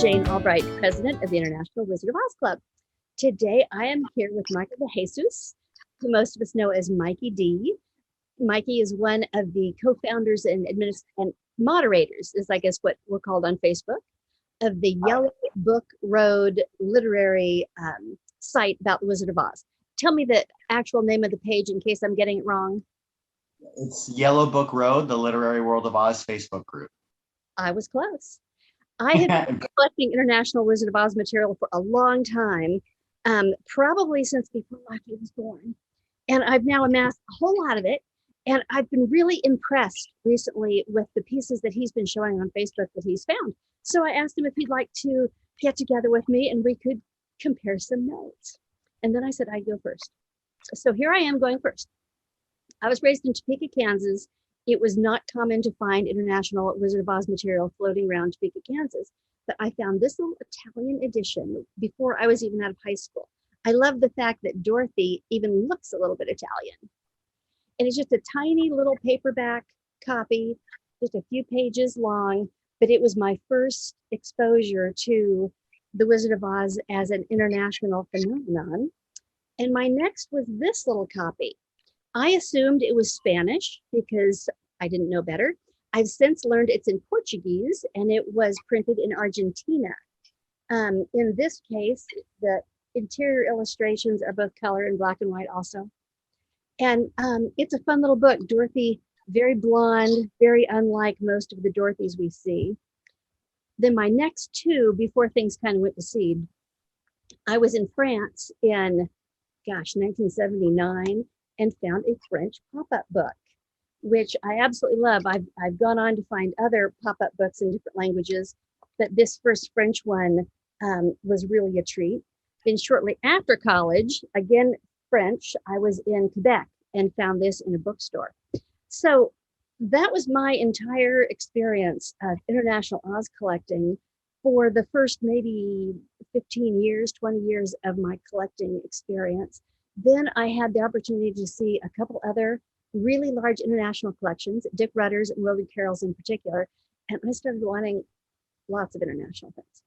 Jane Albright, president of the International Wizard of Oz Club. Today, I am here with Micheal DeJesus, who most of us know as Mikey D. Mikey is one of the co-founders and moderators, is I guess what we're called on Facebook, of the Yellow Book Road literary site about the Wizard of Oz. Tell me the actual name of the page in case I'm getting it wrong. It's Yellow Book Road, the Literary World of Oz Facebook group. I was close. I have been collecting International Wizard of Oz material for a long time, probably since before Mikey was born. And I've now amassed a whole lot of it. And I've been really impressed recently with the pieces that he's been showing on Facebook that he's found. So I asked him if he'd like to get together with me and we could compare some notes. And then I said I'd go first. So here I am going first. I was raised in Topeka, Kansas. It was not common to find International Wizard of Oz material floating around Topeka, Kansas, but I found this little Italian edition before I was even out of high school. I love the fact that Dorothy even looks a little bit Italian. And it's just a tiny little paperback copy, just a few pages long, but it was my first exposure to the Wizard of Oz as an international phenomenon. And my next was this little copy. I assumed it was Spanish because I didn't know better. I've since learned it's in Portuguese and it was printed in Argentina. In this case, the interior illustrations are both color and black and white also. And it's a fun little book. Dorothy, very blonde, very unlike most of the Dorothys we see. Then my next two, before things kind of went to seed, I was in France in, 1979. And found a French pop-up book, which I absolutely love. I've gone on to find other pop-up books in different languages, but this first French one was really a treat. Then shortly after college, again, French, I was in Quebec and found this in a bookstore. So that was my entire experience of international Oz collecting for the first maybe 15 years, 20 years of my collecting experience. Then I had the opportunity to see a couple other really large international collections, Dick Rutter's and Willie Carroll's in particular, and I started wanting lots of international things.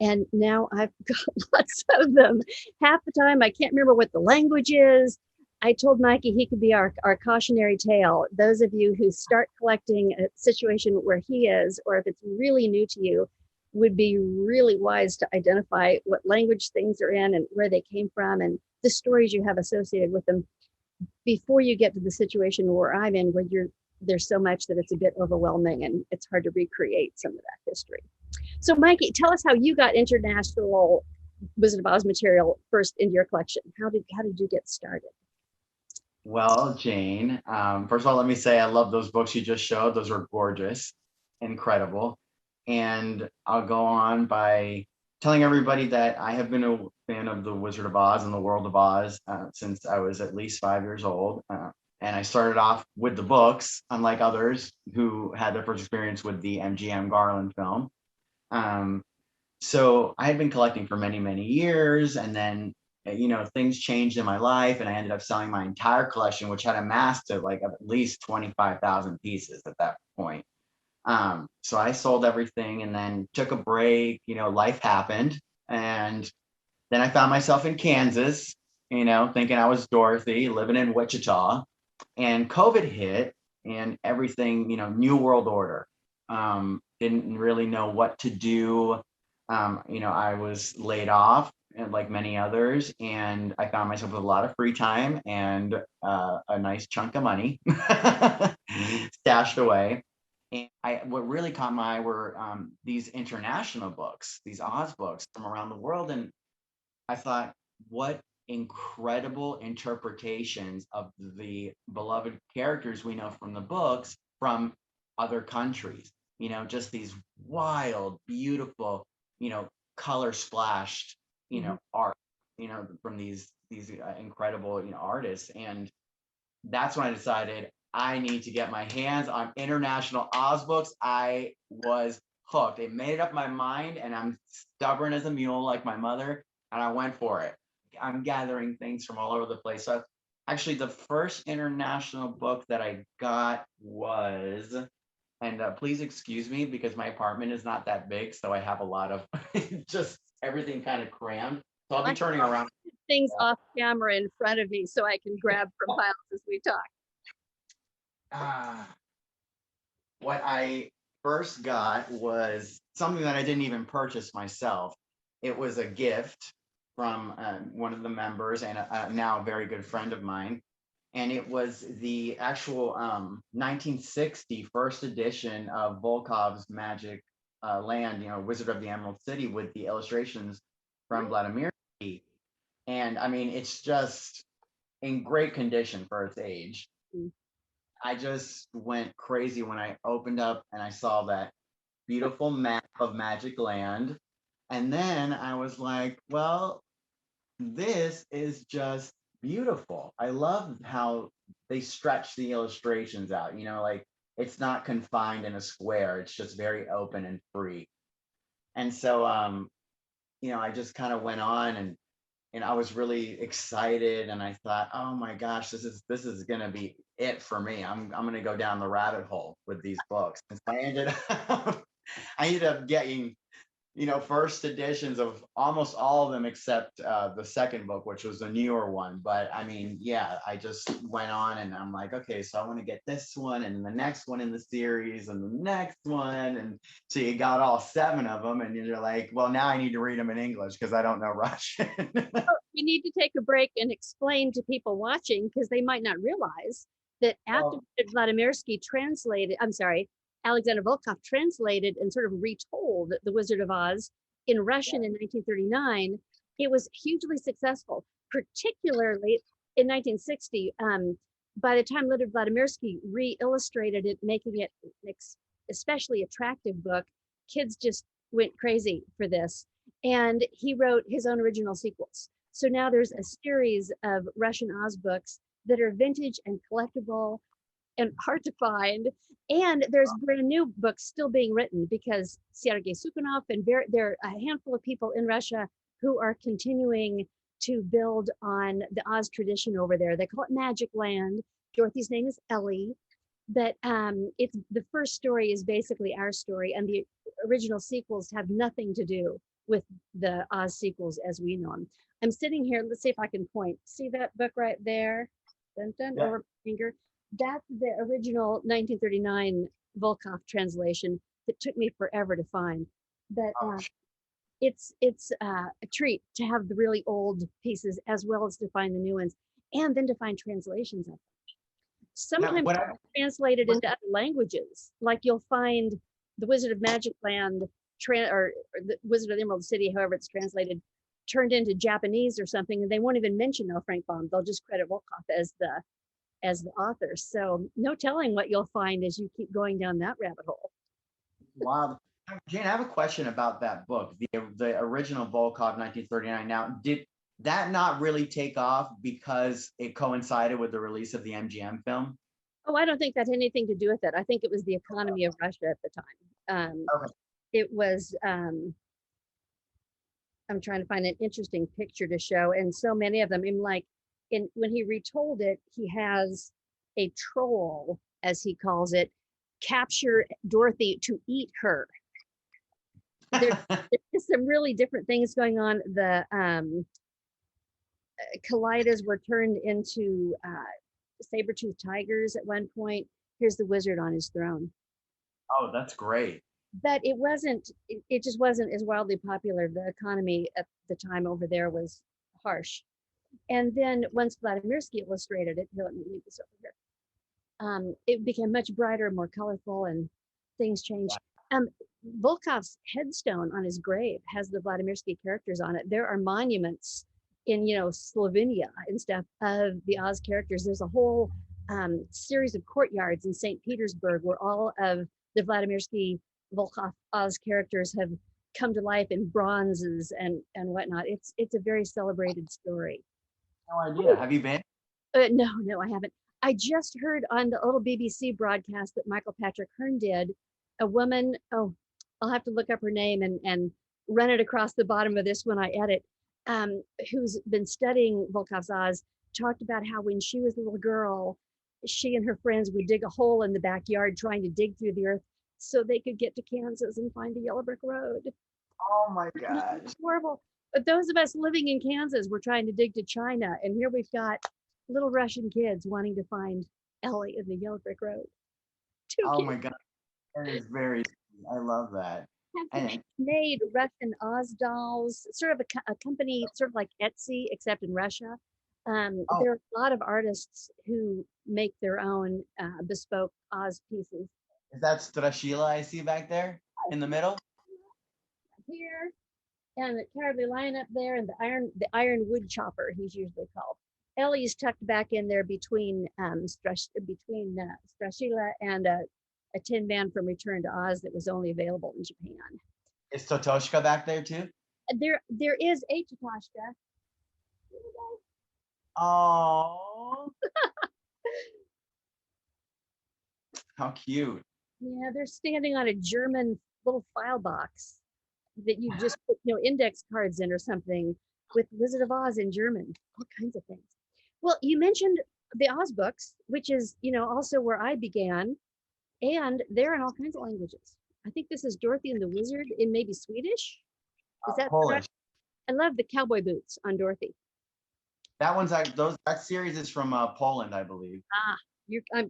And now I've got lots of them. Half the time I can't remember what the language is. I told Mikey he could be our cautionary tale. Those of you who start collecting a situation where he is, or if it's really new to you, would be really wise to identify what language things are in and where they came from and the stories you have associated with them before you get to the situation where I'm in, where there's so much that it's a bit overwhelming and it's hard to recreate some of that history. So Mikey, tell us how you got international Wizard of Oz material first into your collection. How did you get started? Well, Jane, first of all, let me say I love those books you just showed. Those were gorgeous, incredible. And I'll go on by telling everybody that I have been a fan of the Wizard of Oz and the World of Oz since I was at least 5 years old. And I started off with the books, unlike others who had their first experience with the MGM Garland film. So I had been collecting for many, many years. And then, things changed in my life and I ended up selling my entire collection, which had amassed to like at least 25,000 pieces at that point. So I sold everything and then took a break, life happened. And then I found myself in Kansas, thinking I was Dorothy living in Wichita, and COVID hit and everything, new world order. Didn't really know what to do. I was laid off and like many others, and I found myself with a lot of free time and a nice chunk of money stashed away. And what really caught my eye were these international books, these Oz books from around the world. And I thought, what incredible interpretations of the beloved characters we know from the books from other countries. Just these wild, beautiful, color splashed, art, from these incredible, artists. And that's when I decided I need to get my hands on international Oz books. I was hooked. It made up my mind, and I'm stubborn as a mule like my mother, and I went for it. I'm gathering things from all over the place. So actually the first international book that I got was And please excuse me because my apartment is not that big, so I have a lot of just everything kind of crammed. So I'll be turning around. Things off camera in front of me so I can grab from piles as we talk. What I first got was something that I didn't even purchase myself. It was a gift from one of the members and now a very good friend of mine. And it was the actual 1960 first edition of Volkov's Magic Land, Wizard of the Emerald City, with the illustrations from Vladimirsky. And I mean, it's just in great condition for its age. I just went crazy when I opened up and I saw that beautiful map of Magic Land. And then I was like, well, this is just beautiful. I love how they stretch the illustrations out, like it's not confined in a square, it's just very open and free. And so I just kind of went on and I was really excited and I thought, oh my gosh, this is gonna be it for me. I'm gonna go down the rabbit hole with these books. And so I ended up getting first editions of almost all of them except the second book, which was the newer one. But I mean, yeah, I just went on and I'm like, okay, so I want to get this one and the next one in the series and the next one. And so you got all 7 of them and you're like, well, now I need to read them in English because I don't know Russian. We need to take a break and explain to people watching, because they might not realize that after Vladimirsky translated, Alexander Volkov translated and sort of retold The Wizard of Oz in Russian in 1939, it was hugely successful, particularly in 1960. By the time Vladimirsky re-illustrated it, making it an especially attractive book, kids just went crazy for this. And he wrote his own original sequels. So now there's a series of Russian Oz books that are vintage and collectible and hard to find. And there's brand new books still being written because Sergei Sukhanov and there are a handful of people in Russia who are continuing to build on the Oz tradition over there. They call it Magic Land. Dorothy's name is Ellie. But it's the first story is basically our story, and the original sequels have nothing to do with the Oz sequels as we know them. I'm sitting here. Let's see if I can point. See that book right there? Dun, dun, over my finger. That's the original 1939 Volkov translation that took me forever to find. But it's a treat to have the really old pieces as well as to find the new ones, and then to find translations of them. Sometimes translated into other languages, like you'll find the Wizard of Magic Land or the Wizard of the Emerald City, however it's translated, turned into Japanese or something, and they won't even mention L. Frank Baum. They'll just credit Volkov as the author. So no telling what you'll find as you keep going down that rabbit hole. Wow. Jane, I have a question about that book, the original Volkov 1939. Now, did that not really take off because it coincided with the release of the MGM film? Oh, I don't think that had anything to do with it. I think it was the economy of Russia at the time. It was, I'm trying to find an interesting picture to show, and so many of them, when he retold it, he has a troll, as he calls it, capture Dorothy to eat her. There's some really different things going on. The Kalaidas were turned into saber-toothed tigers at one point. Here's the wizard on his throne. Oh, that's great. But it just wasn't as wildly popular. The economy at the time over there was harsh. And then once Vladimirsky illustrated it, here, let me leave this over here. It became much brighter, more colorful, and things changed. Volkov's headstone on his grave has the Vladimirsky characters on it. There are monuments in Slovenia and stuff of the Oz characters. There's a whole series of courtyards in St. Petersburg where all of the Vladimirsky Volkov Oz characters have come to life in bronzes and whatnot. It's a very celebrated story. No idea. Have you been? No, I haven't. I just heard on the little BBC broadcast that Michael Patrick Hearn did, a woman, I'll have to look up her name and run it across the bottom of this when I edit, who's been studying Volkov's Oz, talked about how when she was a little girl, she and her friends would dig a hole in the backyard trying to dig through the earth so they could get to Kansas and find the yellow brick road. Oh my No, gosh. it's horrible. But those of us living in Kansas were trying to dig to China, and here we've got little Russian kids wanting to find Ellie in the yellow brick road. Two Oh kids my God. That is very sweet. I love that. And made Russian Oz dolls, sort of a company, sort of like Etsy, except in Russia. oh, There are a lot of artists who make their own bespoke Oz pieces. is that Strashila I see back there in the middle? Here, and the Cowardly Lion up there, and the iron wood chopper, he's usually called. Ellie's tucked back in there between Strashila and a Tin Man from Return to Oz that was only available in Japan. Is Totoshka back there too? There is a Tatoshka. Oh, how cute. Yeah, they're standing on a German little file box that you just put, index cards in or something with Wizard of Oz in German, all kinds of things. Well, you mentioned the Oz books, which is, also where I began, and they're in all kinds of languages. I think this is Dorothy and the Wizard in maybe Swedish. Is that Polish? correct? I love the cowboy boots on Dorothy. That one's that series is from Poland, I believe. I'm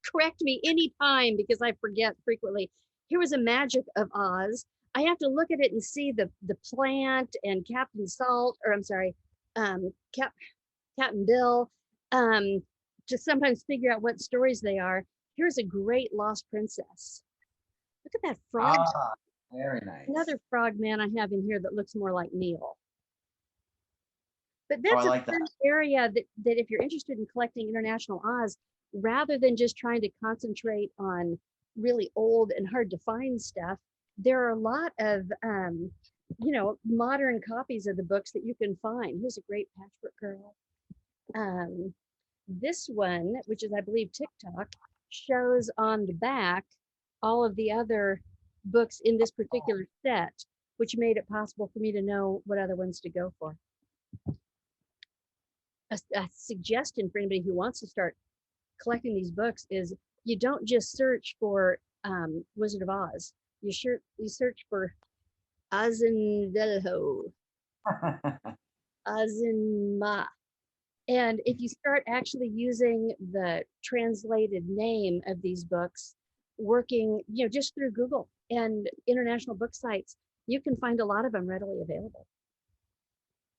correct me anytime because I forget frequently. Here was a magic of Oz. I have to look at it and see the plant and Captain Salt, or I'm sorry, Captain Bill, to sometimes figure out what stories they are. Here's a great lost princess. Look at that frog. Ah, very nice. Another frog man I have in here that looks more like Neil. But that's like a fun area that if you're interested in collecting international Oz, rather than just trying to concentrate on really old and hard to find stuff, there are a lot of modern copies of the books that you can find. Here's a great Patchwork Girl. This one, which is I believe TikTok, shows on the back all of the other books in this particular set, which made it possible for me to know what other ones to go for. A suggestion for anybody who wants to start collecting these books is you don't just search for Wizard of Oz. You search for Azindelho, Azinma. And if you start actually using the translated name of these books, working, just through Google and international book sites, you can find a lot of them readily available.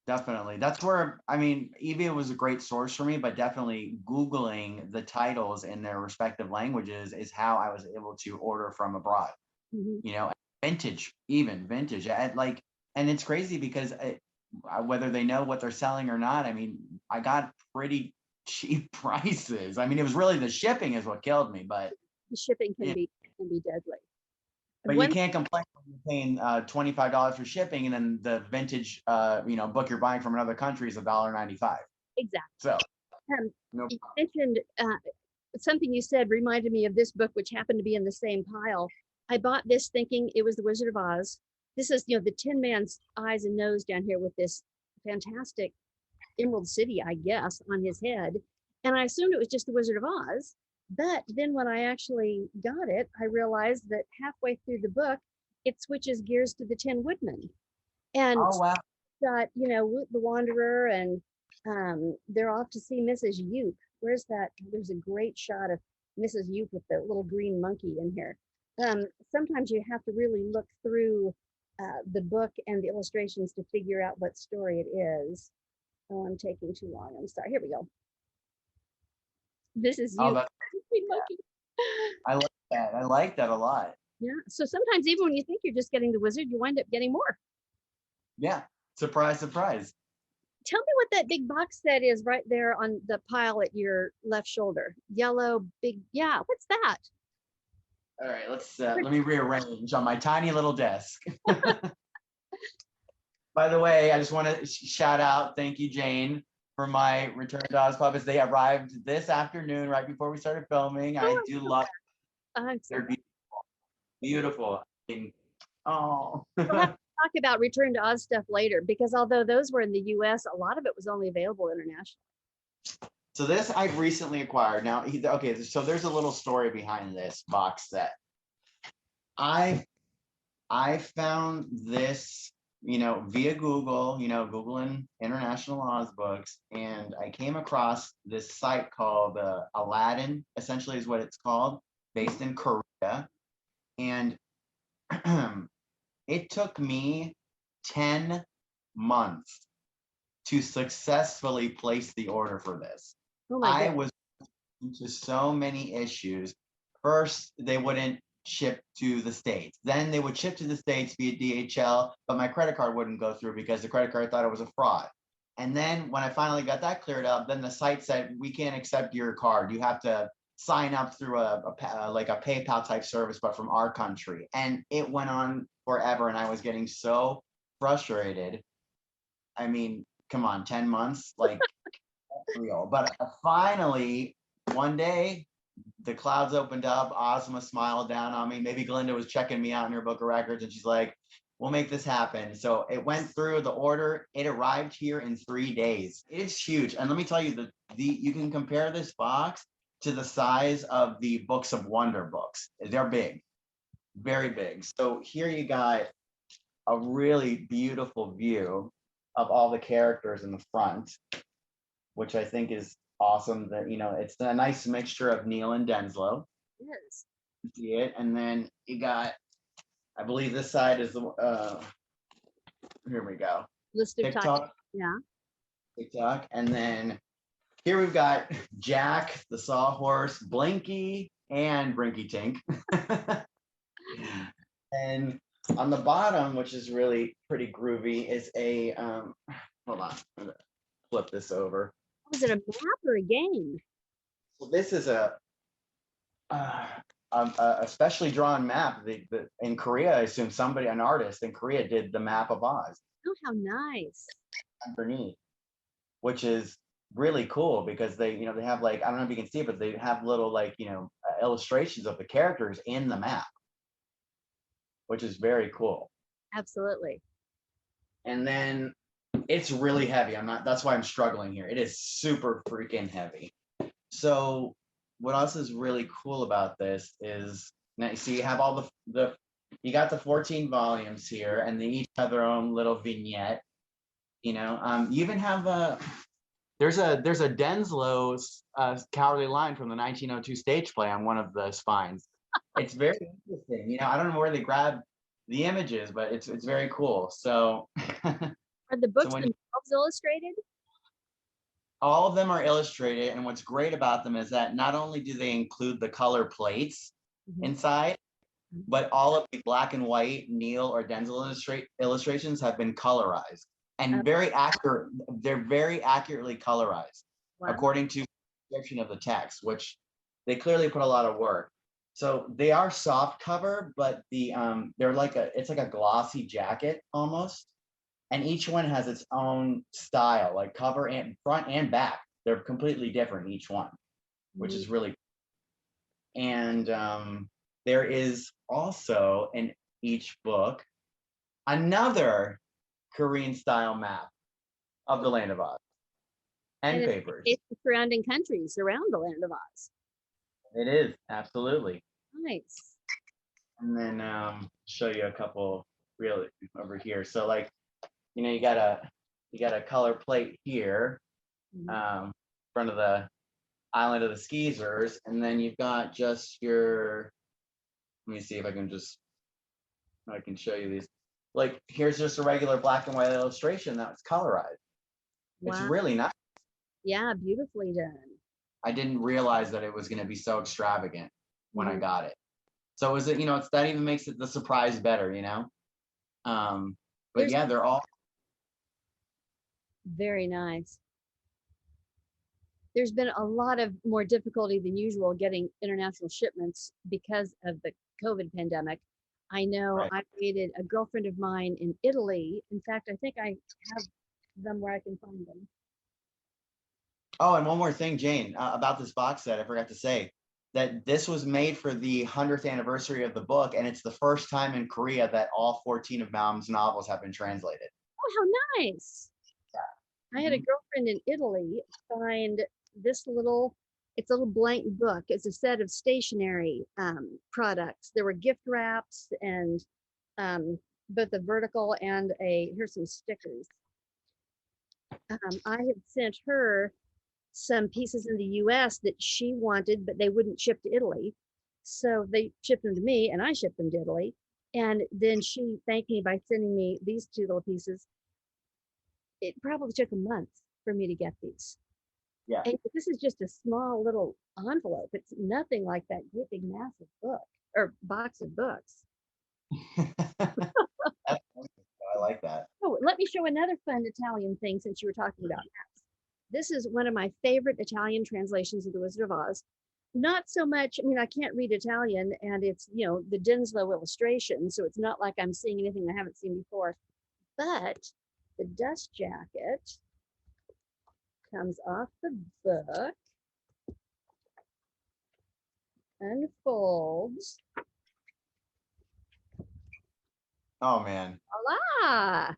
Definitely. That's where, eBay was a great source for me, but definitely Googling the titles in their respective languages is how I was able to order from abroad. Mm-hmm. Vintage. And it's crazy because whether they know what they're selling or not, I got pretty cheap prices. It was really the shipping is what killed me, but the shipping can be deadly. But you can't complain when you're paying $25 for shipping, and then the vintage, book you're buying from another country is $1.95. Exactly. So, you mentioned something you said reminded me of this book, which happened to be in the same pile. I bought this thinking it was the Wizard of Oz. This is, the Tin Man's eyes and nose down here with this fantastic Emerald City, I guess, on his head, and I assumed it was just the Wizard of Oz. But then when I actually got it, I realized that halfway through the book, it switches gears to the Tin Woodman. And got, the Wanderer, and they're off to see Mrs. Yoop. Where's that? There's a great shot of Mrs. Yoop with the little green monkey in here. Sometimes you have to really look through the book and the illustrations to figure out what story it is. Oh, I'm taking too long. I'm sorry. Here we go. This is you. I like that. I like that a lot. Yeah. So sometimes even when you think you're just getting the wizard, you wind up getting more. Yeah. Surprise, surprise. Tell me what that big box set is right there on the pile at your left shoulder. Yellow, big. Yeah. What's that? All right. Let me rearrange on my tiny little desk. By the way, I just want to shout out. Thank you, Jane, for my Return to Oz puppets. They arrived this afternoon, right before we started filming. I do love them. They're beautiful. Oh. We'll have to talk about Return to Oz stuff later, because although those were in the US, a lot of it was only available internationally. So this I've recently acquired. Now, so there's a little story behind this box set. I I found this, via Google, Googling International Oz books, and I came across this site called Aladdin, essentially is what it's called, based in Korea. And it took me 10 months to successfully place the order for this. Oh my I God. was into so many issues. First, they wouldn't ship to the States. Then they would ship to the States via DHL, but my credit card wouldn't go through because the credit card thought it was a fraud. And then when I finally got that cleared up, then the site said, we can't accept your card. You have to sign up through like a PayPal type service, but from our country. And it went on forever. And I was getting so frustrated. I mean, come on, 10 months, like real. But finally, one day, the clouds opened up. Ozma smiled down on me. Maybe Glinda was checking me out in her book of records, and she's like, "We'll make this happen." So it went through the order. It arrived here in 3 days. It's huge, and let me tell you, the you can compare this box to the size of the Books of Wonder books. They're big, very big. So here you got a really beautiful view of all the characters in the front, which I think is awesome. That it's a nice mixture of Neil and Denslow. Yes. See it, and then you got, I believe this side is the here we go, List of titles. TikTok, Yeah. TikTok, and then here we've got Jack the Sawhorse, Blinky, and Brinky Tink. And on the bottom, which is really pretty groovy, is a hold on, I'm gonna flip this over. Was it a map or a game? So this is a specially drawn map. In Korea, I assume an artist in Korea, did the map of Oz Oh, how nice. underneath, which is really cool because they have, like, I don't know if you can see it, but they have little, like, illustrations of the characters in the map, which is very cool. Absolutely. And then it's really heavy. That's why I'm struggling here. It is super freaking heavy. So what else is really cool about this is, now you see, you have all you got the 14 volumes here, and they each have their own little vignette. You even have there's a Denslow's Cowardly Lion from the 1902 stage play on one of the spines. It's very interesting. I don't know where they grabbed the images, but it's very cool. So Are the books themselves illustrated? all of them are illustrated, and what's great about them is that not only do they include the color plates inside, but all of the black and white Neil or Denzel illustrations have been colorized and very accurate. They're very accurately colorized according to the description of the text, which they clearly put a lot of work. So they are soft cover, but they're it's like a glossy jacket almost. And each one has its own style, like cover and front and back. They're completely different, each one, which is really cool. And there is also in each book another Korean style map of the Land of Oz and papers. It's the surrounding countries around the Land of Oz. It is, absolutely. Nice. And then show you a couple really over here. So, like, you got a color plate here, front of the Island of the Skeezers, and then you've got just your. Let me see if I can show you these. Like, here's just a regular black and white illustration that's colorized. Wow. It's really nice. Yeah, beautifully done. I didn't realize that it was going to be so extravagant when I got it. So is it, it's that even makes it the surprise better, but yeah, they're all very nice. There's been a lot of more difficulty than usual getting international shipments because of the COVID pandemic. I know I dated a girlfriend of mine in Italy. In fact, I think I have them where I can find them. Oh, and one more thing, Jane, about this box set, I forgot to say that this was made for the 100th anniversary of the book, and it's the first time in Korea that all 14 of Malm's novels have been translated. Oh, how nice. Yeah. I had a girlfriend in Italy find this little It's a little blank book. It's a set of stationery products. There were gift wraps and both a vertical and here's some stickers. I had sent her some pieces in the US that she wanted, but they wouldn't ship to Italy. So they shipped them to me and I shipped them to Italy. And then she thanked me by sending me these two little pieces. It probably took a month for me to get these. Yeah. And this is just a small little envelope. It's nothing like that great big massive book or box of books. I like that. Oh, let me show another fun Italian thing since you were talking about maps. This is one of my favorite Italian translations of The Wizard of Oz. Not so much, I mean, I can't read Italian and it's, you know, the Dinslow illustration. So it's not like I'm seeing anything I haven't seen before. But the dust jacket comes off the book, unfolds. Oh man. Voila!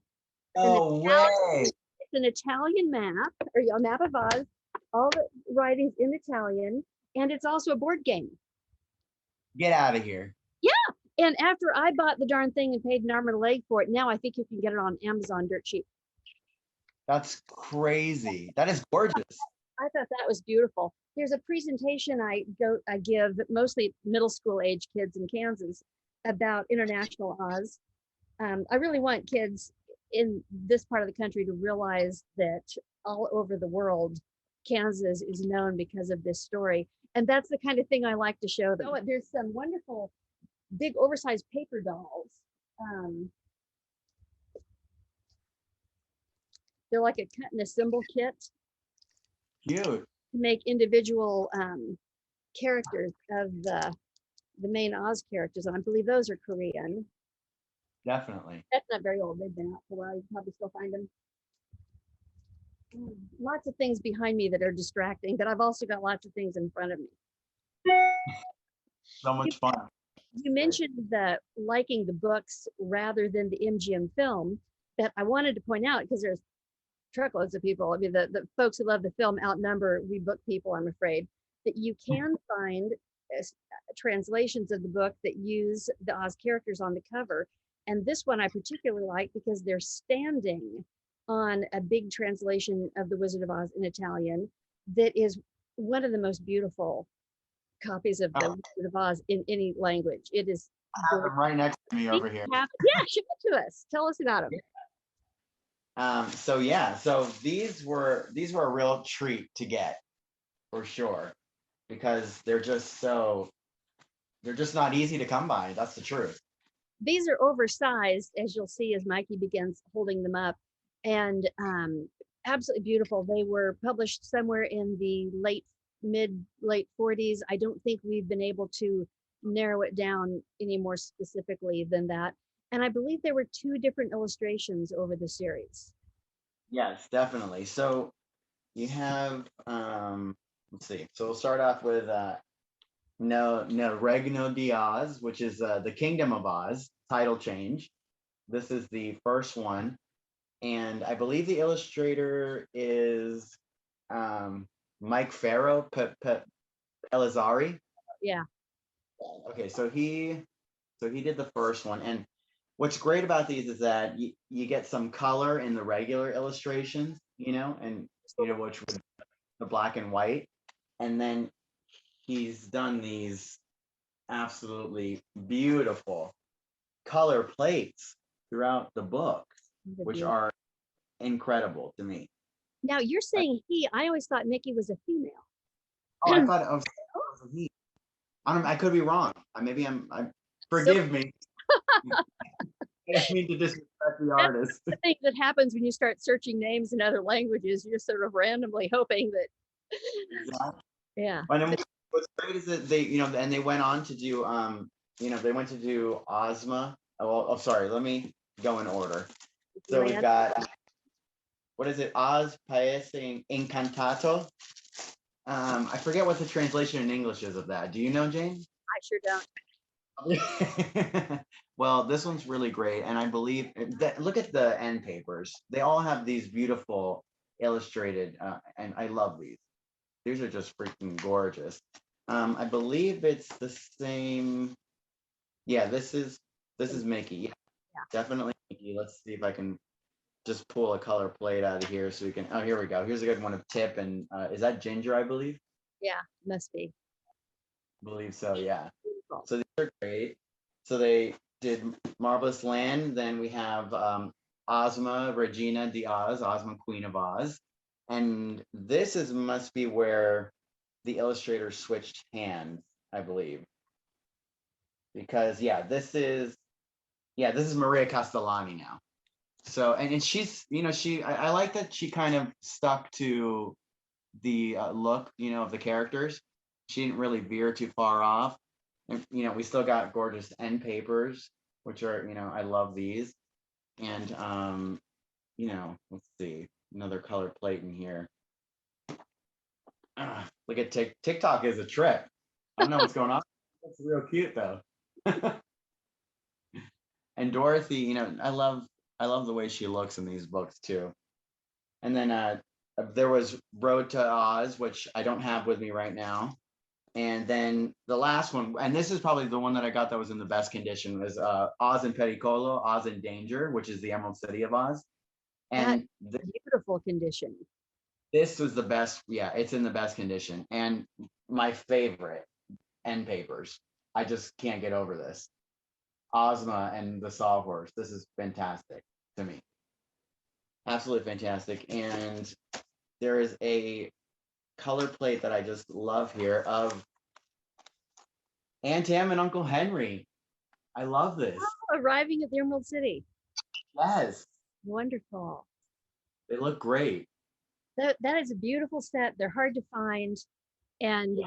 No way. It's an Italian map, or a map of Oz, all the writings in Italian, and it's also a board game. Get out of here. Yeah. And after I bought the darn thing and paid an arm and a leg for it, now I think you can get it on Amazon dirt cheap. That's crazy. That is gorgeous. I thought that was beautiful. There's a presentation I give mostly middle school age kids in Kansas about international Oz. I really want kids in this part of the country to realize that all over the world, Kansas is known because of this story. And that's the kind of thing I like to show them. Oh, there's some wonderful big oversized paper dolls. They're like a cut and assemble kit. Cute. To make individual characters of the main Oz characters. And I believe those are Korean. Definitely. That's not very old. They've been out for a while. You can probably still find them. Lots of things behind me that are distracting, but I've also got lots of things in front of me. So much fun. You mentioned the liking the books rather than the MGM film, that I wanted to point out because there's truckloads of people. I mean, the folks who love the film outnumber we book people, I'm afraid, that you can find translations of the book that use the Oz characters on the cover. And this one I particularly like because they're standing on a big translation of The Wizard of Oz in Italian that is one of the most beautiful copies of The Wizard of Oz in any language. It is. I have them right next to me over here. Yeah, show it to us. Tell us about them. So these were a real treat to get, for sure, because they're just not easy to come by. That's the truth. These are oversized, as you'll see as Mikey begins holding them up, and absolutely beautiful. They were published somewhere in the late 40s. I don't think we've been able to narrow it down any more specifically than that. And I believe there were 2 different illustrations over the series. Yes, definitely. So you have, let's see. So we'll start off with No Regno di Oz, which is the Kingdom of Oz title change. This is the first one. And I believe the illustrator is Mike Farrow, Elizari. Yeah. Okay, so he did the first one. And what's great about these is that you get some color in the regular illustrations, and which was the black and white, and then he's done these absolutely beautiful color plates throughout the book, which are incredible to me. Now you're saying he. I always thought Mickey was a female. Oh, I thought it was a he. I could be wrong. Forgive me. I didn't mean to disrespect the artist. The thing that happens when you start searching names in other languages, you're sort of randomly hoping that. Exactly. Yeah. And then what's great is that they, and they went on to do, they went to do Ozma. Sorry, let me go in order. So we've got, what is it? Oz Paese Incantato. I forget what the translation in English is of that. Do you know, Jane? I sure don't. Well, this one's really great, and I believe that, look at the end papers. They all have these beautiful illustrated, and I love these. These are just freaking gorgeous. I believe it's the same. Yeah, this is Mickey. Yeah, definitely Mickey. Let's see if I can just pull a color plate out of here so we can. Oh, here we go. Here's a good one of Tip, and is that Ginger? I believe. Yeah, must be. Believe so. Yeah. Beautiful. So these are great. So they did Marvelous Land. Then we have Ozma Regina de Oz, Ozma Queen of Oz, and this is must be where the illustrator switched hands, I believe, because this is Maria Castellani now. So and she's I like that she kind of stuck to the look of the characters. She didn't really veer too far off. And we still got gorgeous end papers, which are I love these. And let's see, another color plate in here. Look at TikTok is a trip. I don't know what's going on. It's real cute though. And Dorothy, I love the way she looks in these books too. And then there was Road to Oz, which I don't have with me right now. And then the last one, and this is probably the one that I got that was in the best condition, was Oz and Pericolo, Oz in Danger, which is the Emerald City of Oz. And beautiful condition. This was the best. Yeah, it's in the best condition. And my favorite end papers. I just can't get over this. Ozma and the Sawhorse. This is fantastic to me. Absolutely fantastic. And there is a color plate that I just love here of Aunt Em and Uncle Henry. I love this. Oh, arriving at the Emerald City. Yes. Wonderful. They look great. That is a beautiful set. They're hard to find. And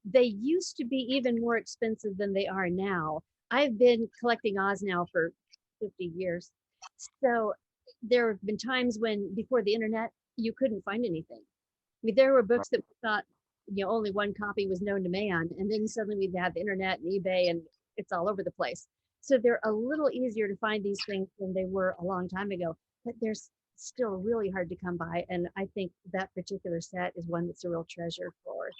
they used to be even more expensive than they are now. I've been collecting Oz now for 50 years. So there have been times when before the internet, you couldn't find anything. I mean, there were books that we thought, only one copy was known to man. And then suddenly we've had the internet and eBay and it's all over the place. So they're a little easier to find these things than they were a long time ago, but they're still really hard to come by. And I think that particular set is one that's a real treasure for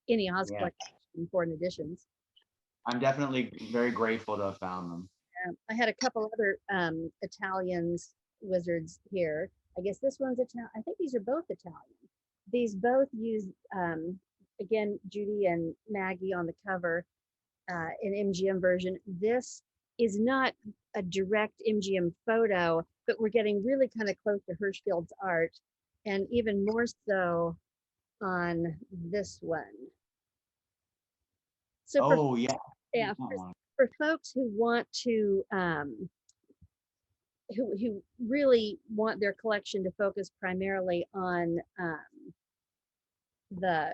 any Oz collection, foreign editions. I'm definitely very grateful to have found them. I had a couple other Italians wizards here. I guess this one's Italian. I think these are both Italian. These both use, again, Judy and Maggie on the cover, an MGM version. This is not a direct MGM photo, but we're getting really kind of close to Hirschfield's art, and even more so on this one. So for folks who want to who really want their collection to focus primarily on the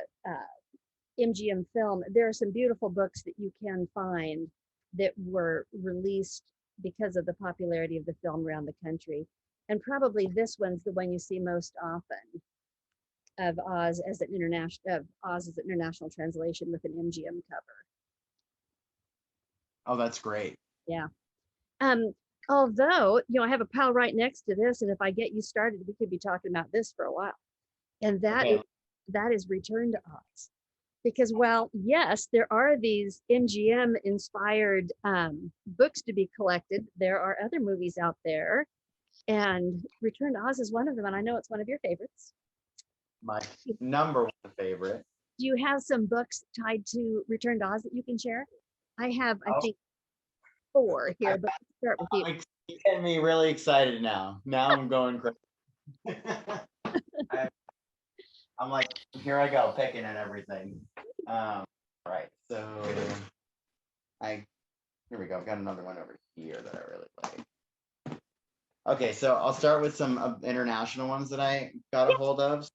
MGM film, there are some beautiful books that you can find that were released because of the popularity of the film around the country. And probably this one's the one you see most often of Oz as an international translation with an MGM cover. Oh, that's great. Yeah. Although, I have a pile right next to this, and if I get you started, we could be talking about this for a while. And that is Return to Oz. Because while, yes, there are these MGM inspired books to be collected, there are other movies out there. And Return to Oz is one of them. And I know it's one of your favorites. My number one favorite. Do you have some books tied to Return to Oz that you can share? I have, I think, 4 here, but let's start with you. You're getting me really excited now. Now I'm going crazy. I'm like, here I go, picking and everything. All right, so here we go. I've got another one over here that I really like. Okay, so I'll start with some international ones that I got a hold of.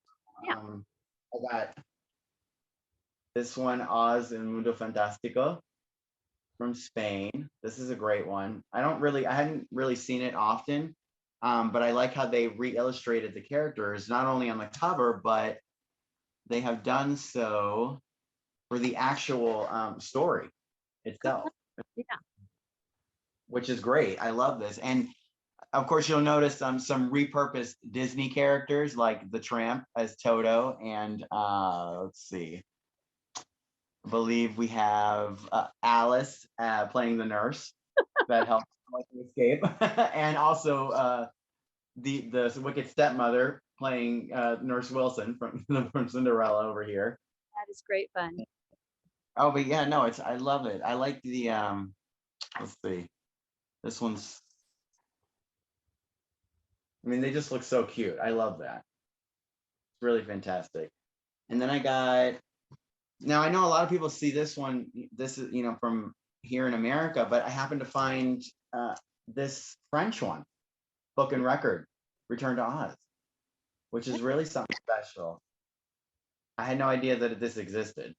I got this one, Oz in Mundo Fantástico from Spain. This is a great one. I hadn't really seen it often, but I like how they re-illustrated the characters, not only on the cover, but they have done so for the actual story itself. Yeah. Which is great. I love this. And of course, you'll notice some repurposed Disney characters like the Tramp as Toto, and let's see, I believe we have Alice playing the nurse that helps to escape, and also the wicked stepmother playing Nurse Wilson from Cinderella over here. That is great fun. Oh, but yeah, no, I love it. I like the let's see, this one's. I mean, they just look so cute. I love that. It's really fantastic. And then I got. Now I know a lot of people see this one. This is from here in America, but I happened to find this French one, Book and Record, Return to Oz, which is really something special. I had no idea that this existed,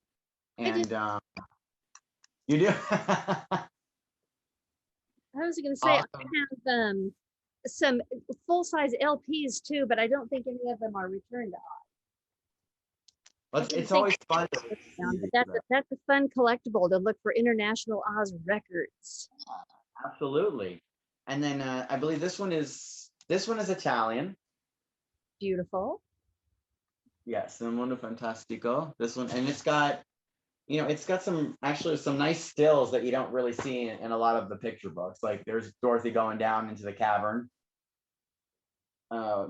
and you do. I was going to say, Awesome. I have some full-size LPs too, but I don't think any of them are Return to Oz. It's always fun. But that's a fun collectible to look for International Oz records. Absolutely. And then I believe this one is Italian. Beautiful. Yes, Il Mondo Fantastico. This one, and it's got some nice stills that you don't really see in a lot of the picture books. Like there's Dorothy going down into the cavern,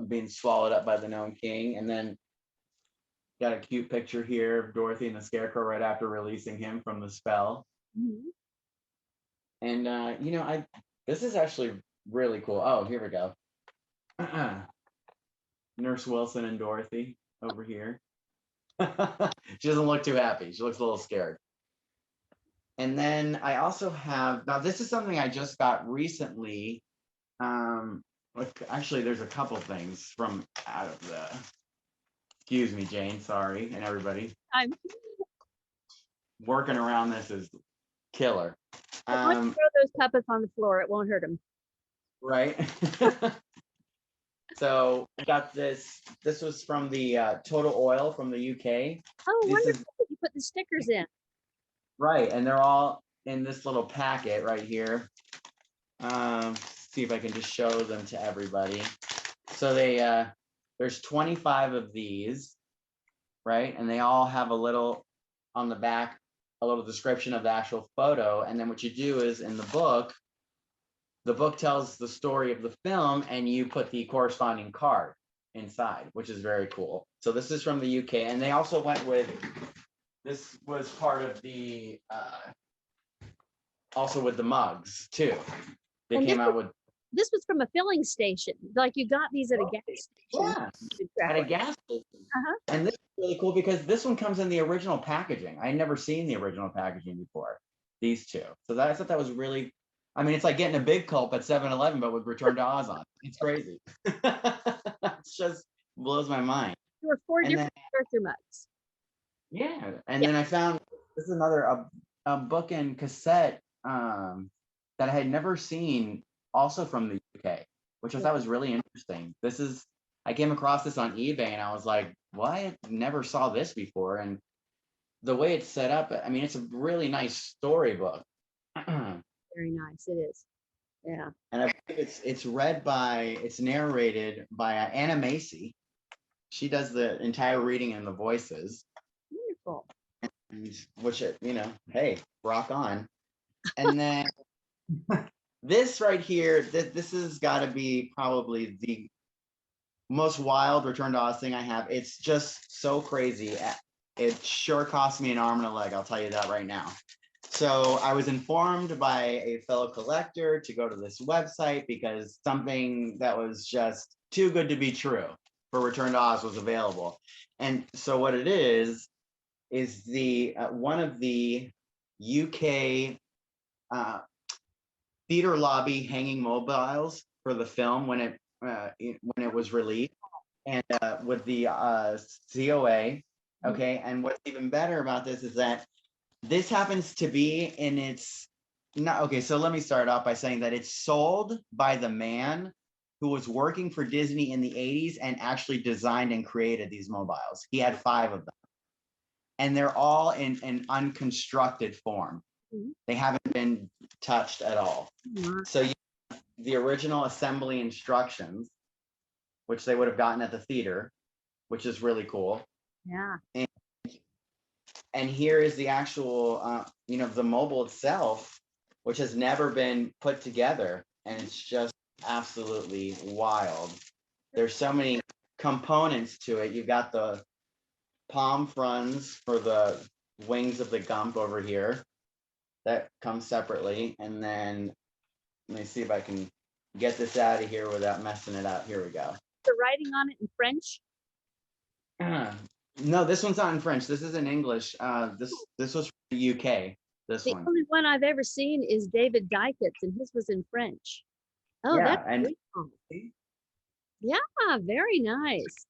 being swallowed up by the Gnome King, and then got a cute picture here of Dorothy and the Scarecrow right after releasing him from the spell. Mm-hmm. And this is actually really cool. Oh, here we go. Nurse Wilson and Dorothy over here. She doesn't look too happy. She looks a little scared. And then I also have, now this is something I just got recently. Actually, there's a couple things from out of the, excuse me, Jane, sorry, and everybody. I'm working around this is killer. Why don't you throw those puppets on the floor? It won't hurt them. Right. So I got this. This was from the Total Oil from the UK. Oh, wonderful! You put the stickers in. Right, and they're all in this little packet right here. See if I can just show them to everybody. So there's 25 of these, right? And they all have a little on the back, a little description of the actual photo. And then what you do is in the book tells the story of the film, and you put the corresponding card inside, which is very cool. So this is from the UK, and they also went with, this was part of the, also with the mugs too. They came out with. This was from a filling station. Like you got these at a gas station. Yeah, at a gas station. And this is really cool because this one comes in the original packaging. I had never seen the original packaging before, these two. So I thought that was really, I mean, it's like getting a big culp at 7-Eleven, but with Return to Oz on. It's crazy. It just blows my mind. There were 4 different character mugs. Yeah. And then I found, this is another a book and cassette that I had never seen, also from the UK, which I thought was really interesting. I came across this on eBay and I was like, well, I never saw this before. And the way it's set up, I mean, it's a really nice storybook. Very nice, it is. Yeah. And I think it's narrated by Anna Macy. She does the entire reading and the voices. Wonderful. Which, hey, rock on. And then this right here, this has got to be probably the most wild Return to Oz thing I have. It's just so crazy. It sure cost me an arm and a leg, I'll tell you that right now. So I was informed by a fellow collector to go to this website because something that was just too good to be true for Return to Oz was available. And so what it is the one of the UK theater lobby hanging mobiles for the film when it was released, and with the COA. Okay, and what's even better about this is that this happens to be in its not okay. So let me start off by saying that it's sold by the man who was working for Disney in the 80s and actually designed and created these mobiles. He had 5 of them, and they're all in an unconstructed form. They haven't been touched at all. So the original assembly instructions, which they would have gotten at the theater, which is really cool. Yeah. And here is the actual, the mobile itself, which has never been put together. And it's just absolutely wild. There's so many components to it. You've got the palm fronds for the wings of the gump over here. That comes separately. And then let me see if I can get this out of here without messing it up. Here we go. The writing on it in French? No, this one's not in French. This is in English. This was from the UK. The only one I've ever seen is David Dyket's, and his was in French. Oh, yeah, that's really cool. Yeah, very nice.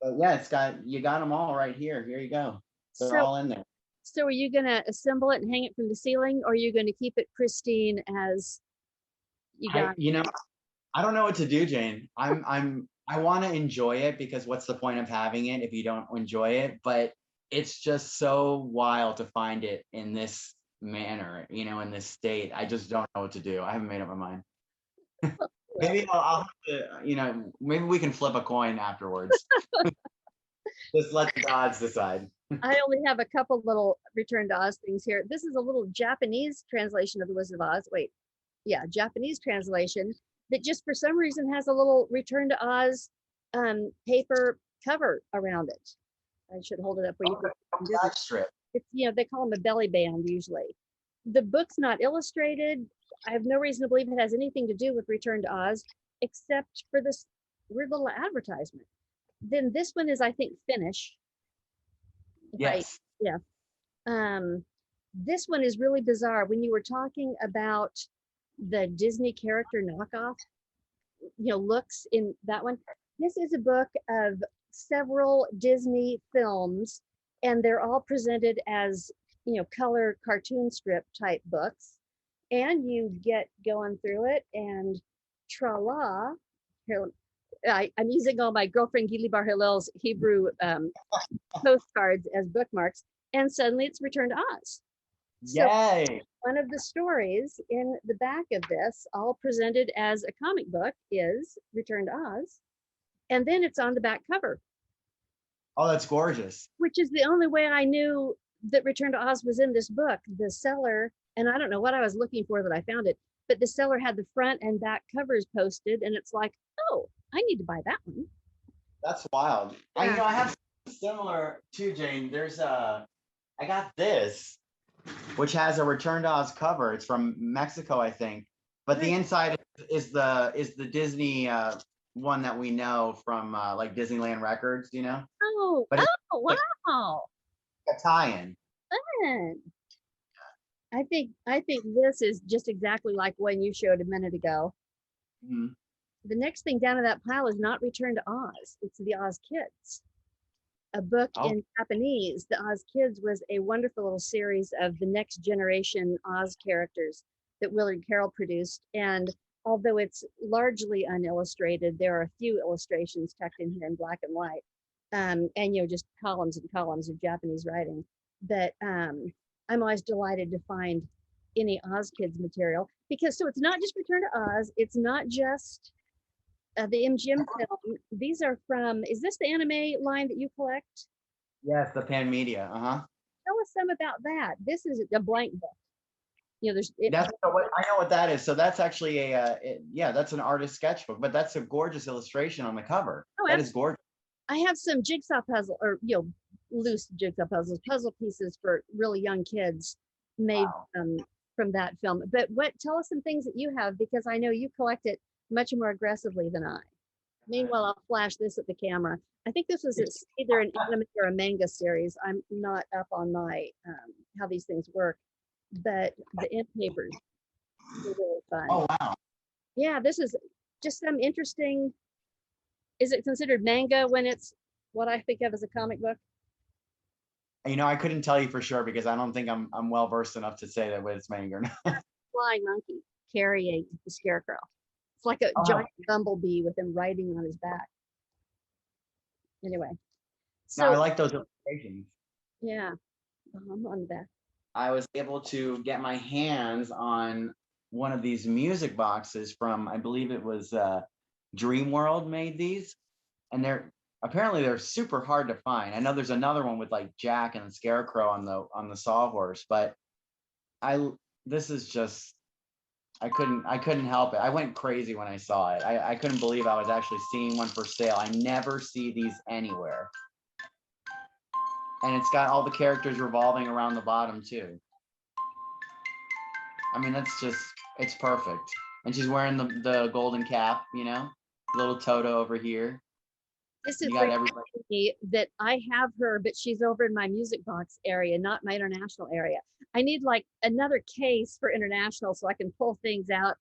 But yeah, you got them all right here. Here you go. They're all in there. So are you going to assemble it and hang it from the ceiling, or are you going to keep it pristine as you got? I don't know what to do, Jane. I want to enjoy it, because what's the point of having it if you don't enjoy it? But it's just so wild to find it in this manner, in this state. I just don't know what to do. I haven't made up my mind. Maybe I'll have to, maybe we can flip a coin afterwards. Just let the gods decide. I only have a couple little Return to Oz things here. This is a little Japanese translation of The Wizard of Oz. Wait, yeah, Japanese translation that just for some reason has a little Return to Oz paper cover around it. I should hold it up where you can strip. It's, they call them a belly band usually. The book's not illustrated. I have no reason to believe it has anything to do with Return to Oz, except for this weird little advertisement. Then this one is, I think, Finnish. Yes. Yeah. This one is really bizarre. When you were talking about the Disney character knockoff, looks in that one, this is a book of several Disney films, and they're all presented as, color cartoon strip type books. And you get going through it, and tra-la, here, I'm using all my girlfriend Gili Bar Hillel's Hebrew postcards as bookmarks, and suddenly it's Return to Oz. Yay! So one of the stories in the back of this, all presented as a comic book, is Return to Oz, and then it's on the back cover. Oh, that's gorgeous. Which is the only way I knew that Return to Oz was in this book. The seller, and I don't know what I was looking for that I found it, but the seller had the front and back covers posted, and it's like, oh, I need to buy that one. That's wild. Yeah. I have similar too, Jane. I got this, which has a Return to Oz cover. It's from Mexico, I think. But the inside is the Disney one that we know from like Disneyland Records, Oh, wow. A tie-in. Fun. I think this is just exactly like one you showed a minute ago. Mm-hmm. The next thing down in that pile is not Return to Oz. It's The Oz Kids, a book in Japanese. The Oz Kids was a wonderful little series of the next generation Oz characters that Willard Carroll produced. And although it's largely unillustrated, there are a few illustrations tucked in here in black and white, and just columns and columns of Japanese writing. But I'm always delighted to find any Oz Kids material, because so it's not just Return to Oz, it's not just the MGM film. These are from, is this the anime line that you collect? Yes, the Pan Media. Tell us some about that. This is a blank book. I know what that is. So that's actually that's an artist sketchbook, but that's a gorgeous illustration on the cover. Oh, that is gorgeous. I have some jigsaw puzzle, or loose jigsaw puzzle pieces for really young kids made from that film. But tell us some things that you have, because I know you collect it much more aggressively than I. Meanwhile, I'll flash this at the camera. I think this was either an anime or a manga series. I'm not up on my how these things work, but the end papers are really fun. Oh, wow. Yeah, this is just some interesting. Is it considered manga when it's what I think of as a comic book? I couldn't tell you for sure, because I don't think I'm well versed enough to say that whether it's manga or not. Flying monkey carrying the scarecrow. It's like a giant bumblebee with him riding on his back. Anyway, so I like those illustrations. Yeah, on the back. I was able to get my hands on one of these music boxes from, I believe it was Dream World made these, and they're super hard to find. I know there's another one with like Jack and the Scarecrow on the sawhorse, but this is just, I couldn't help it. I went crazy when I saw it. I couldn't believe I was actually seeing one for sale. I never see these anywhere. And it's got all the characters revolving around the bottom too. I mean, it's perfect. And she's wearing the golden cap, little Toto over here. This is You got everybody. that I have her, but she's over in my music box area, not my international area. I need like another case for international so I can pull things out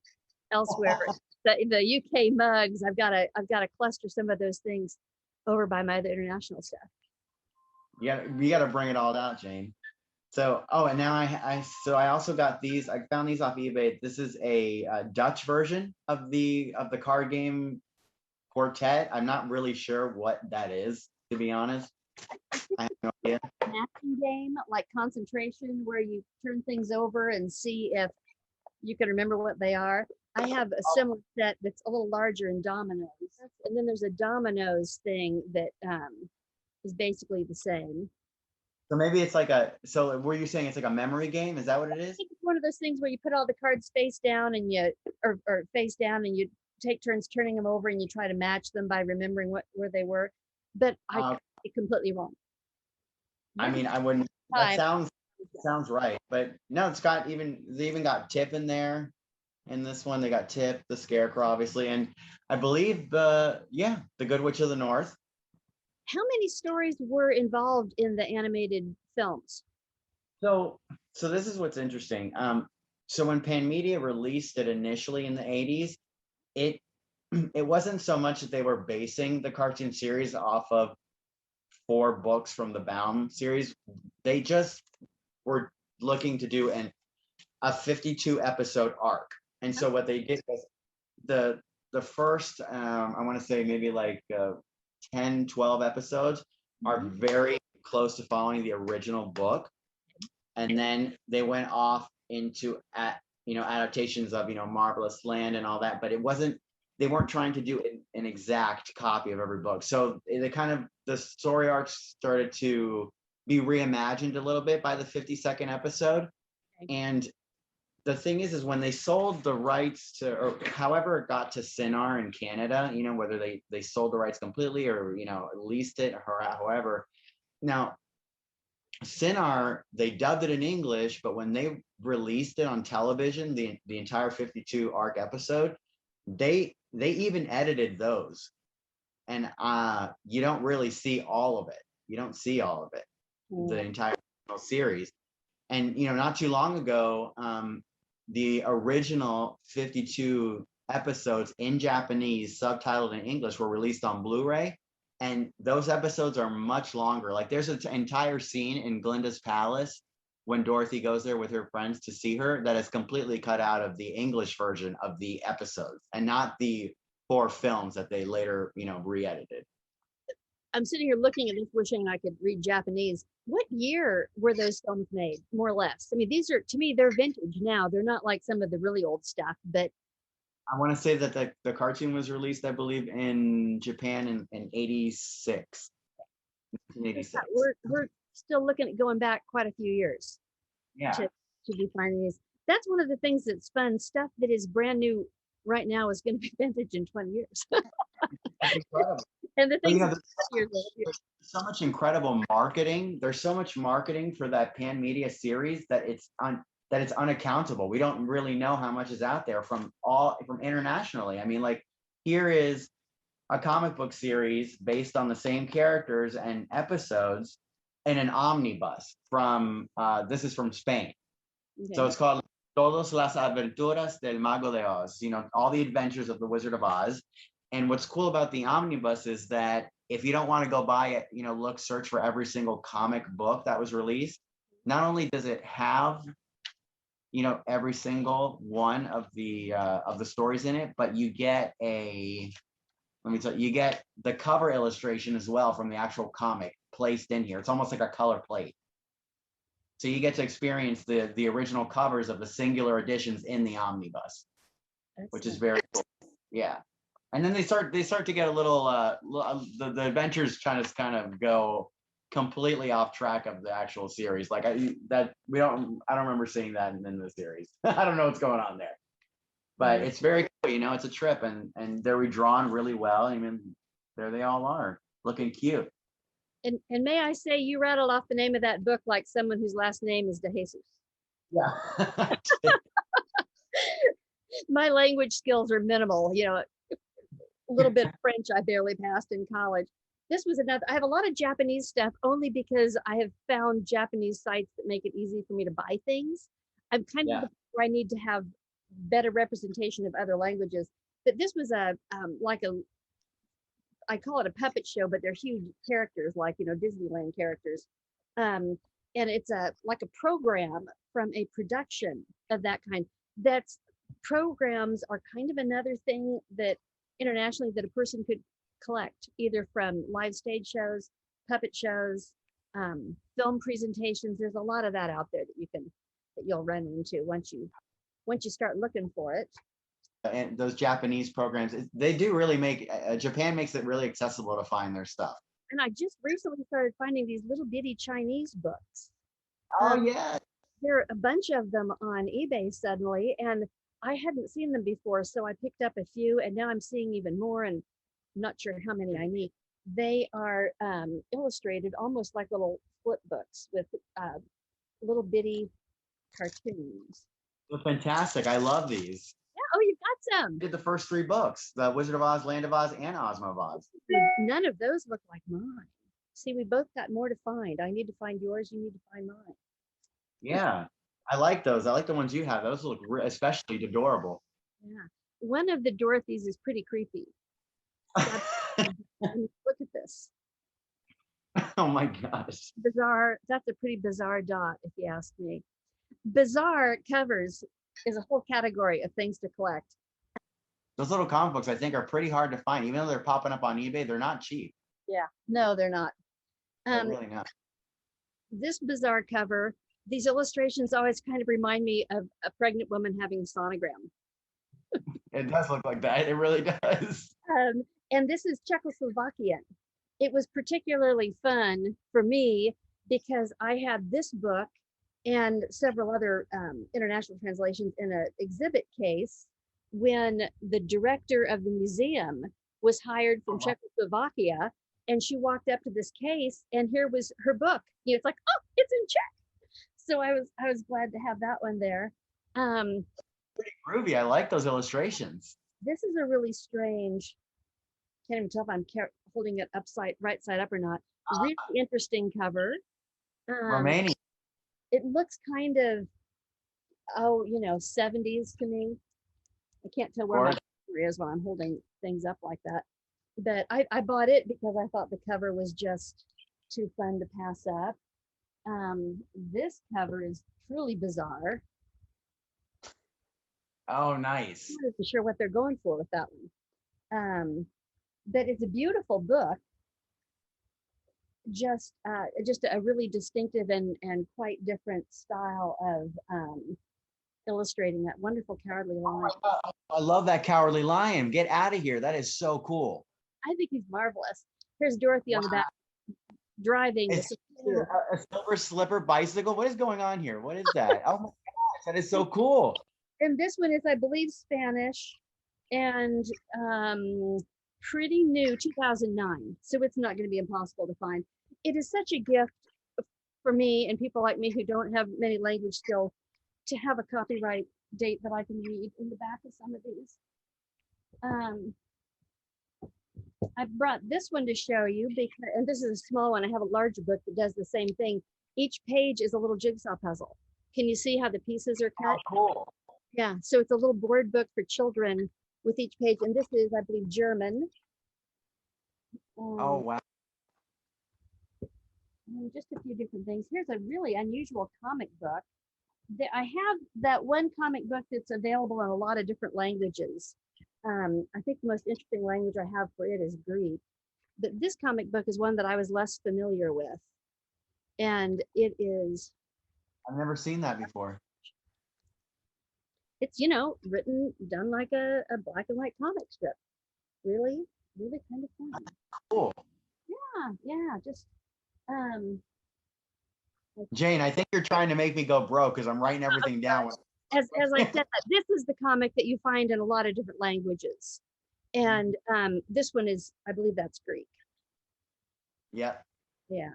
elsewhere. The UK mugs, I've got to cluster some of those things over by my other international stuff. Yeah, we got to bring it all out, Jane. So, and now I also got these. I found these off eBay. This is a Dutch version of the card game Quartet. I'm not really sure what that is, to be honest. I have no idea. Matching game, like concentration, where you turn things over and see if you can remember what they are. I have a similar set that's a little larger in dominoes, and then there's a dominoes thing that is basically the same. So maybe it's like so were you saying it's like a memory game? Is that what it is? I think it's one of those things where you put all the cards face down and or face down and you take turns turning them over and you try to match them by remembering where they were. But I could be completely wrong. I mean, I wouldn't. That sounds right, but no, they even got Tip in there. In this one, they got Tip, the Scarecrow, obviously, and I believe the Good Witch of the North. How many stories were involved in the animated films? So this is what's interesting. So when Pan Media released it initially in the 80s, it wasn't so much that they were basing the cartoon series off of 4 books from the Baum series. They just were looking to do a 52 episode arc. And so what they did was the first, I want to say maybe like 10, 12 episodes are very close to following the original book. And then they went off into adaptations of Marvelous Land and all that, but they weren't trying to do an exact copy of every book. So the story arcs started to be reimagined a little bit by the 52nd episode. And the thing is when they sold the rights to, or however it got to Cinar in Canada, whether they sold the rights completely or, leased it or however. Now, Cinar, they dubbed it in English, but when they released it on television, the entire 52 arc episode, they even edited those. And you don't really see all of it. You don't see all of it, the entire series. And, not too long ago, the original 52 episodes in Japanese, subtitled in English, were released on Blu-ray. And those episodes are much longer. Like there's an entire scene in Glinda's palace when Dorothy goes there with her friends to see her that is completely cut out of the English version of the episodes and not the 4 films that they later, re-edited. I'm sitting here looking at this, wishing I could read Japanese. What year were those films made, more or less? I mean, these are, to me, they're vintage now. They're not like some of the really old stuff, but I want to say that the cartoon was released, I believe, in Japan in 86. 1986. We're still looking at going back quite a few years. Yeah. To be finding these. That's one of the things that's fun. Stuff that is brand new right now is going to be vintage in 20 years. That's incredible. And the things there's so much incredible marketing. There's so much marketing for that Pan Media series that it's unaccountable. We don't really know how much is out there from internationally. I mean, like here is a comic book series based on the same characters and episodes in an omnibus this is from Spain. Okay. So it's called Todas las Aventuras del Mago de Oz, all the adventures of the Wizard of Oz. And what's cool about the omnibus is that if you don't want to go buy it, search for every single comic book that was released, not only does it have, every single one of the stories in it, but you get you get the cover illustration as well from the actual comic placed in here. It's almost like a color plate. So you get to experience the original covers of the singular editions in the omnibus, which is very cool. Yeah. And then they start to get a little the adventures kind of go completely off track of the actual series. Like I don't remember seeing that in the series. I don't know what's going on there. But it's very cool, you know, it's a trip, and they're redrawn really well. I mean, there they all are, looking cute. And may I say, you rattled off the name of that book like someone whose last name is DeJesus. Yeah. My language skills are minimal, you know, a little bit of French I barely passed in college. This was another, I have a lot of Japanese stuff only because I have found Japanese sites that make it easy for me to buy things. I'm kind of where I need to have better representation of other languages. But this was like a, I call it a puppet show, but they're huge characters, like, you know, Disneyland characters. And it's like a program from a production of that kind. That's programs are kind of another thing that internationally that a person could collect, either from live stage shows, puppet shows, film presentations. There's a lot of that out there that you'll run into once you start looking for it. And those Japanese programs, they do really make Japan makes it really accessible to find their stuff. And I just recently started finding these little bitty Chinese books. Oh yeah, there are a bunch of them on eBay suddenly, and I hadn't seen them before, so I picked up a few, and now I'm seeing even more, and I'm not sure how many I need. They are illustrated almost like little flip books with little bitty cartoons. They're fantastic. I love these. Yeah. Oh, you've got some. I did the first 3 books: The Wizard of Oz, Land of Oz, and Ozma of Oz. None of those look like mine. See, we both got more to find. I need to find yours. You need to find mine. Yeah, I like those. I like the ones you have. Those look especially adorable. Yeah. One of the Dorothys is pretty creepy. Look at this. Oh my gosh. Bizarre. That's a pretty bizarre dot, if you ask me. Bizarre covers is a whole category of things to collect. Those little comic books, I think, are pretty hard to find. Even though they're popping up on eBay, they're not cheap. Yeah. No, they're not. They're really not. This bizarre cover, these illustrations always kind of remind me of a pregnant woman having a sonogram. It does look like that. It really does. And this is Czechoslovakian. It was particularly fun for me because I had this book and several other international translations in an exhibit case when the director of the museum was hired from Czechoslovakia, and she walked up to this case, and here was her book. You know, it's like, oh, it's in Czech. So I was glad to have that one there. Pretty groovy. I like those illustrations. This is a really strange. Can't even tell if I'm holding it right side up or not. Really interesting cover. Romania. It looks kind of, 70s to me. I can't tell where my finger is when I'm holding things up like that. But I bought it because I thought the cover was just too fun to pass up. This cover is truly bizarre. Oh, nice. I'm not sure what they're going for with that one. But it's a beautiful book. Just a really distinctive and quite different style of illustrating that wonderful Cowardly Lion. I love that Cowardly Lion. Get out of here. That is so cool. I think he's marvelous. Here's Dorothy on the back driving. A silver slipper bicycle. What is going on here? What is that? Oh my gosh, that is so cool. And this one is, I believe, Spanish and pretty new, 2009. So it's not going to be impossible to find. It is such a gift for me and people like me who don't have many language skills to have a copyright date that I can read in the back of some of these. I brought this one to show you because, and this is a small one. I have a larger book that does the same thing. Each page is a little jigsaw puzzle. Can you see how the pieces are cut? Oh, cool. Yeah, so it's a little board book for children with each page. And this is, I believe, German. Oh, wow. Just a few different things. Here's a really unusual comic book. I have that one comic book that's available in a lot of different languages. I think the most interesting language I have for it is Greek. But this comic book is one that I was less familiar with. And it is I've never seen that before. It's, done like a black and white comic strip. Really, really kind of fun. Cool. Yeah, just um Jane, I think you're trying to make me go broke because I'm writing everything down. as I said, this is the comic that you find in a lot of different languages. And this one is, I believe that's Greek. Yep. Yeah.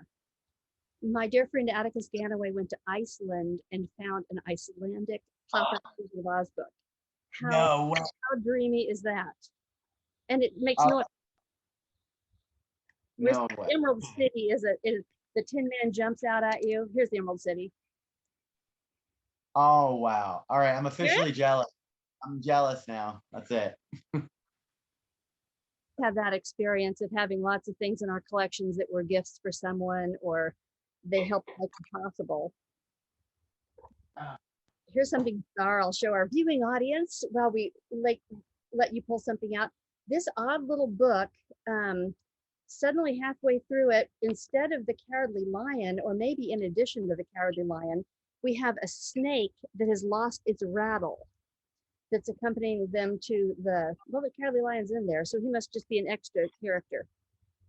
My dear friend Atticus Ganaway went to Iceland and found an Icelandic Papa Wizard of Oz book. No way. How dreamy is that? And it makes no No way. Emerald City is the Tin Man jumps out at you. Here's the Emerald City. Oh wow. All right, I'm officially jealous. I'm jealous now. That's it. Have that experience of having lots of things in our collections that were gifts for someone or they helped make it possible. Here's something bizarre I'll show our viewing audience while we let you pull something out. This odd little book, suddenly halfway through it, instead of the Cowardly Lion, or maybe in addition to the Cowardly Lion, we have a snake that has lost its rattle that's accompanying them to the Cowardly Lion's in there, so he must just be an extra character.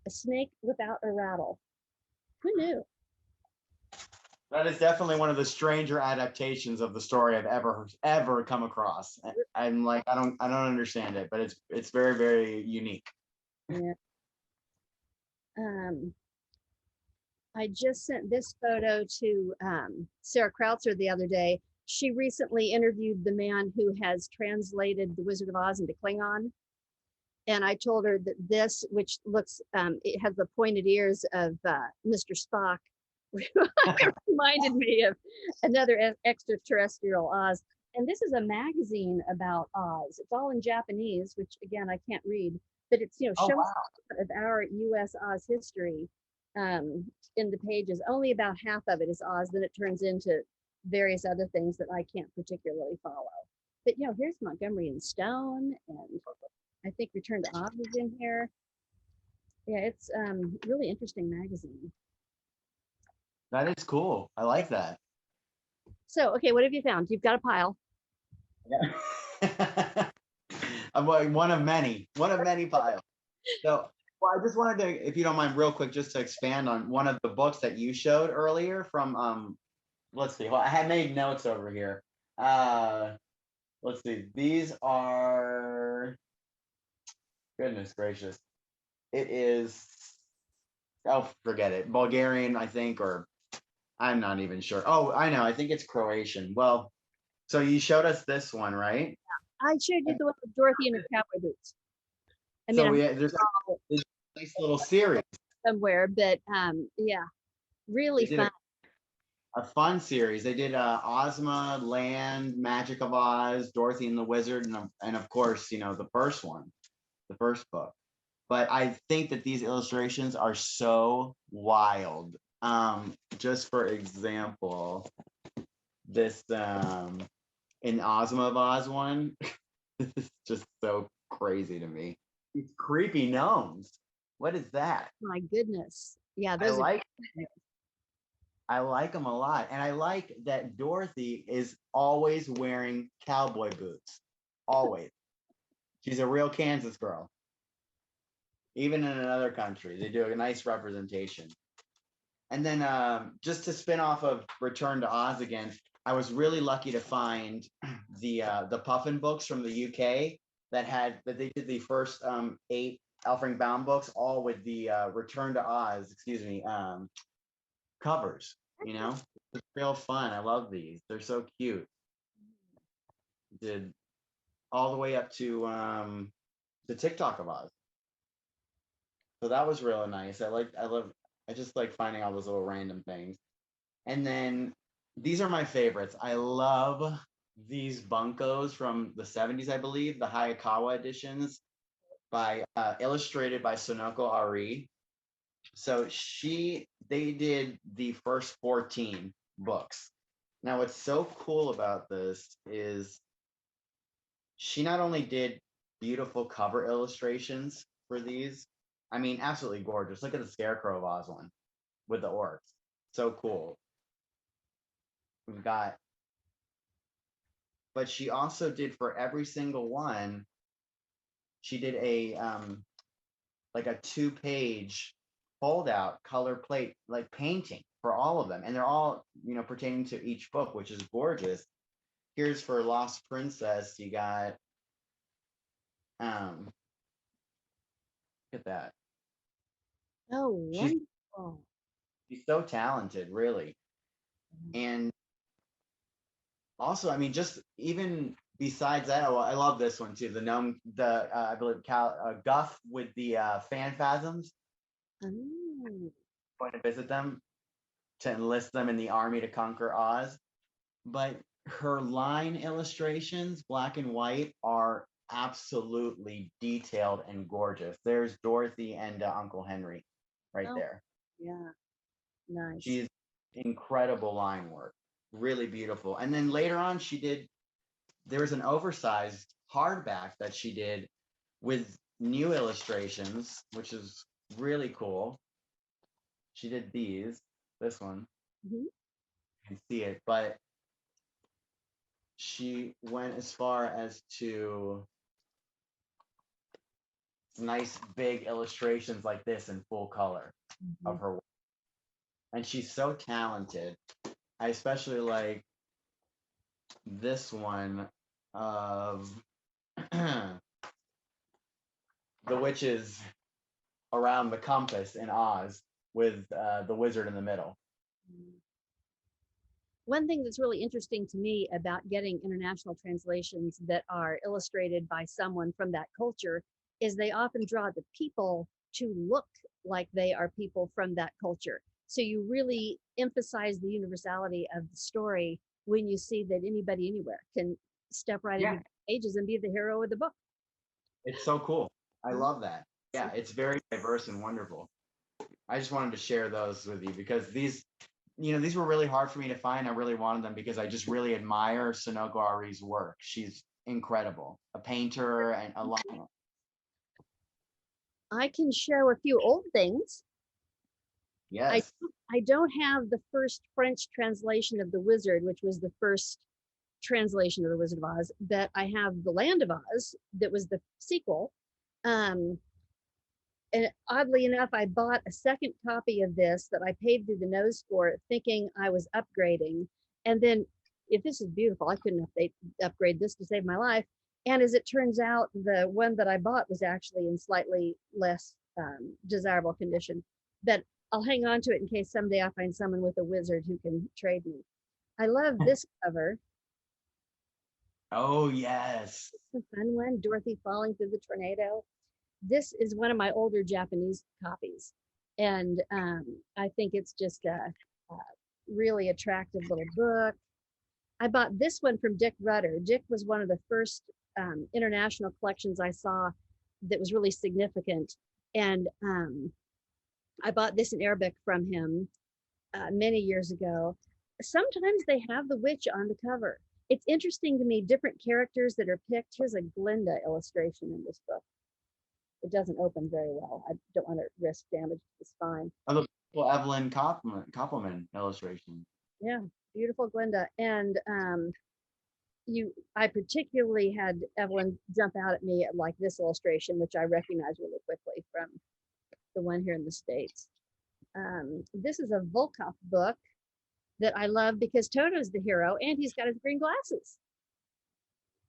A snake without a rattle. Who knew? That is definitely one of the stranger adaptations of the story I've ever come across. I'm like, I don't understand it, but it's very, very unique. Yeah. I just sent this photo to Sarah Krautzer the other day. She recently interviewed the man who has translated The Wizard of Oz into Klingon. And I told her that this, which looks, it has the pointed ears of Mr. Spock, reminded me of another extraterrestrial Oz. And this is a magazine about Oz. It's all in Japanese, which again, I can't read, but it's, shows of our US Oz history in the pages. Only about half of it is Oz, then it turns into various other things that I can't particularly follow. But here's Montgomery and Stone, and I think Return to Oz is in here. Yeah, it's really interesting magazine. That is cool. I like that. So, okay, what have you found? You've got a pile. Yeah. I'm like one of many piles. So, well, I just wanted to, if you don't mind, real quick, just to expand on one of the books that you showed earlier from, let's see. Well, I had made notes over here. Let's see. These are, goodness gracious. It is, oh, forget it. Bulgarian, I think, or I'm not even sure. Oh, I know. I think it's Croatian. Well, so you showed us this one, right? I showed you the one with Dorothy and her cowboy boots. I So mean, there's a nice little series somewhere, but yeah, really fun. A fun series. They did Ozma, Land, Magic of Oz, Dorothy and the Wizard, and of course, the first one, the first book. But I think that these illustrations are so wild. Just for example, this in Ozma of Oz one, this is just so crazy to me. These creepy gnomes. What is that? My goodness. Yeah, those I like them a lot. And I like that Dorothy is always wearing cowboy boots. Always. She's a real Kansas girl. Even in another country, they do a nice representation. And then just to spin off of Return to Oz again, I was really lucky to find the Puffin books from the UK that they did the first 8 Alfred Baum books, all with the Return to Oz, covers. It's real fun. I love these. They're so cute. Did all the way up to the TikTok of Oz. So that was really nice. I just like finding all those little random things. And then these are my favorites. I love these Bunkos from the 70s, I believe, the Hayakawa Editions illustrated by Sonoko Ari. So they did the first 14 books. Now, what's so cool about this is she not only did beautiful cover illustrations for these, I mean, absolutely gorgeous. Look at the Scarecrow of Oz one with the orcs. So cool. we've got, but she also did for every single one, she did a like a 2-page fold out color plate, like painting for all of them. And they're all, pertaining to each book, which is gorgeous. Here's for Lost Princess. You got, look at that. Oh, She's, wonderful. she's so talented, really. And also, I mean, just even besides that, oh, I love this one too. The gnome, I believe Guff with the phanphasms. Oh. Going to visit them to enlist them in the army to conquer Oz. But her line illustrations, black and white, are absolutely detailed and gorgeous. There's Dorothy and Uncle Henry right Oh, there. yeah. Nice. She's incredible line work, really beautiful. And then later on, there was an oversized hardback that she did with new illustrations, which is really cool. She did this one, Mhm. you can see it, but she went as far as to nice big illustrations like this in full color of her work. And she's so talented. I especially like this one of the witches around the compass in Oz with the wizard in the middle. One thing that's really interesting to me about getting international translations that are illustrated by someone from that culture is they often draw the people to look like they are people from that culture. So you really emphasize the universality of the story when you see that anybody anywhere can step right into the pages and be the hero of the book. It's so cool. I love that. Yeah, it's very diverse and wonderful. I just wanted to share those with you because these were really hard for me to find. I really wanted them because I just really admire Sonoko Ari's work. She's incredible, a painter and a lot. I can show a few old things. Yes. I don't have the first French translation of The Wizard, which was the first translation of The Wizard of Oz, but I have The Land of Oz, that was the sequel. And oddly enough, I bought a second copy of this that I paid through the nose for, thinking I was upgrading. And then, if this is beautiful, I couldn't upgrade this to save my life. And as it turns out, the one that I bought was actually in slightly less desirable condition. But I'll hang on to it in case someday I find someone with a wizard who can trade me. I love this cover. Oh, yes. It's a fun one. Dorothy falling through the tornado. This is one of my older Japanese copies. And I think it's just a really attractive little book. I bought this one from Dick Rutter. Dick was one of the first international collections I saw that was really significant. And I bought this in Arabic from him many years ago. Sometimes they have the witch on the cover. It's interesting to me, different characters that are picked. Here's a Glinda illustration in this book. It doesn't open very well. I don't want to risk damage to the spine. Oh, the Evelyn Koppelman illustration. Yeah, beautiful Glinda. And I particularly had Evelyn jump out at me at like this illustration, which I recognize really quickly from the one here in the States. This is a Volkov book that I love because Toto's the hero and he's got his green glasses.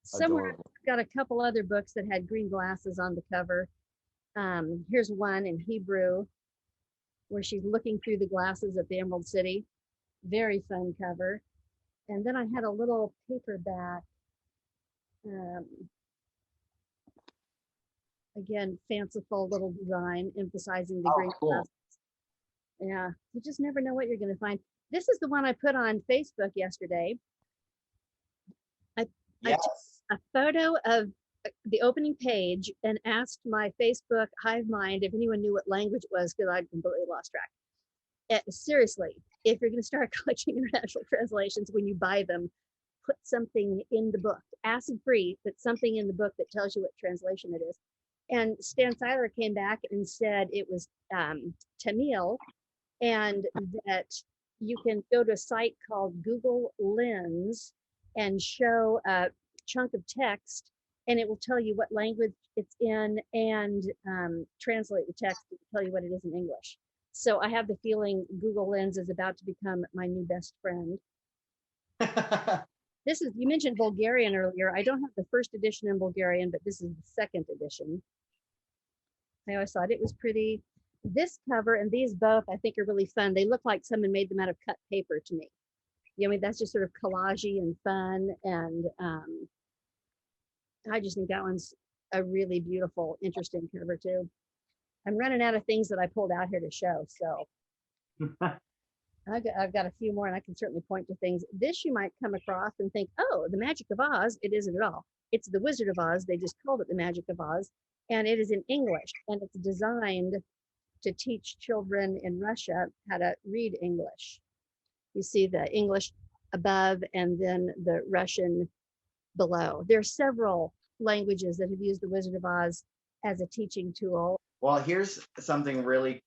Somewhere I've got a couple other books that had green glasses on the cover. Here's one in Hebrew where she's looking through the glasses at the Emerald City. Very fun cover. And then I had a little paperback. Again, fanciful little design emphasizing the green glasses. Yeah, you just never know what you're going to find. This is the one I put on Facebook yesterday. I took a photo of the opening page and asked my Facebook hive mind if anyone knew what language it was because I'd completely lost track. Seriously, if you're going to start collecting international translations, when you buy them, put something in the book, acid-free, but something in the book that tells you what translation it is. And Stan Seiler came back and said it was Tamil, and that you can go to a site called Google Lens and show a chunk of text, and it will tell you what language it's in and translate the text to tell you what it is in English. So I have the feeling Google Lens is about to become my new best friend. This is, you mentioned Bulgarian earlier. I don't have the first edition in Bulgarian, but this is the second edition. I always thought it was pretty. This cover and these both I think are really fun. They look like someone made them out of cut paper to me. You know, I mean, that's just sort of collagey and fun. And I just think that one's a really beautiful, interesting cover too. I'm running out of things that I pulled out here to show. So I've got a few more and I can certainly point to things. This you might come across and think, oh, the Magic of Oz. It isn't at all. It's the Wizard of Oz. They just called it the Magic of Oz. And it is in English and it's designed to teach children in Russia how to read English. You see the English above and then the Russian below. There are several languages that have used the Wizard of Oz as a teaching tool. Well, here's something really,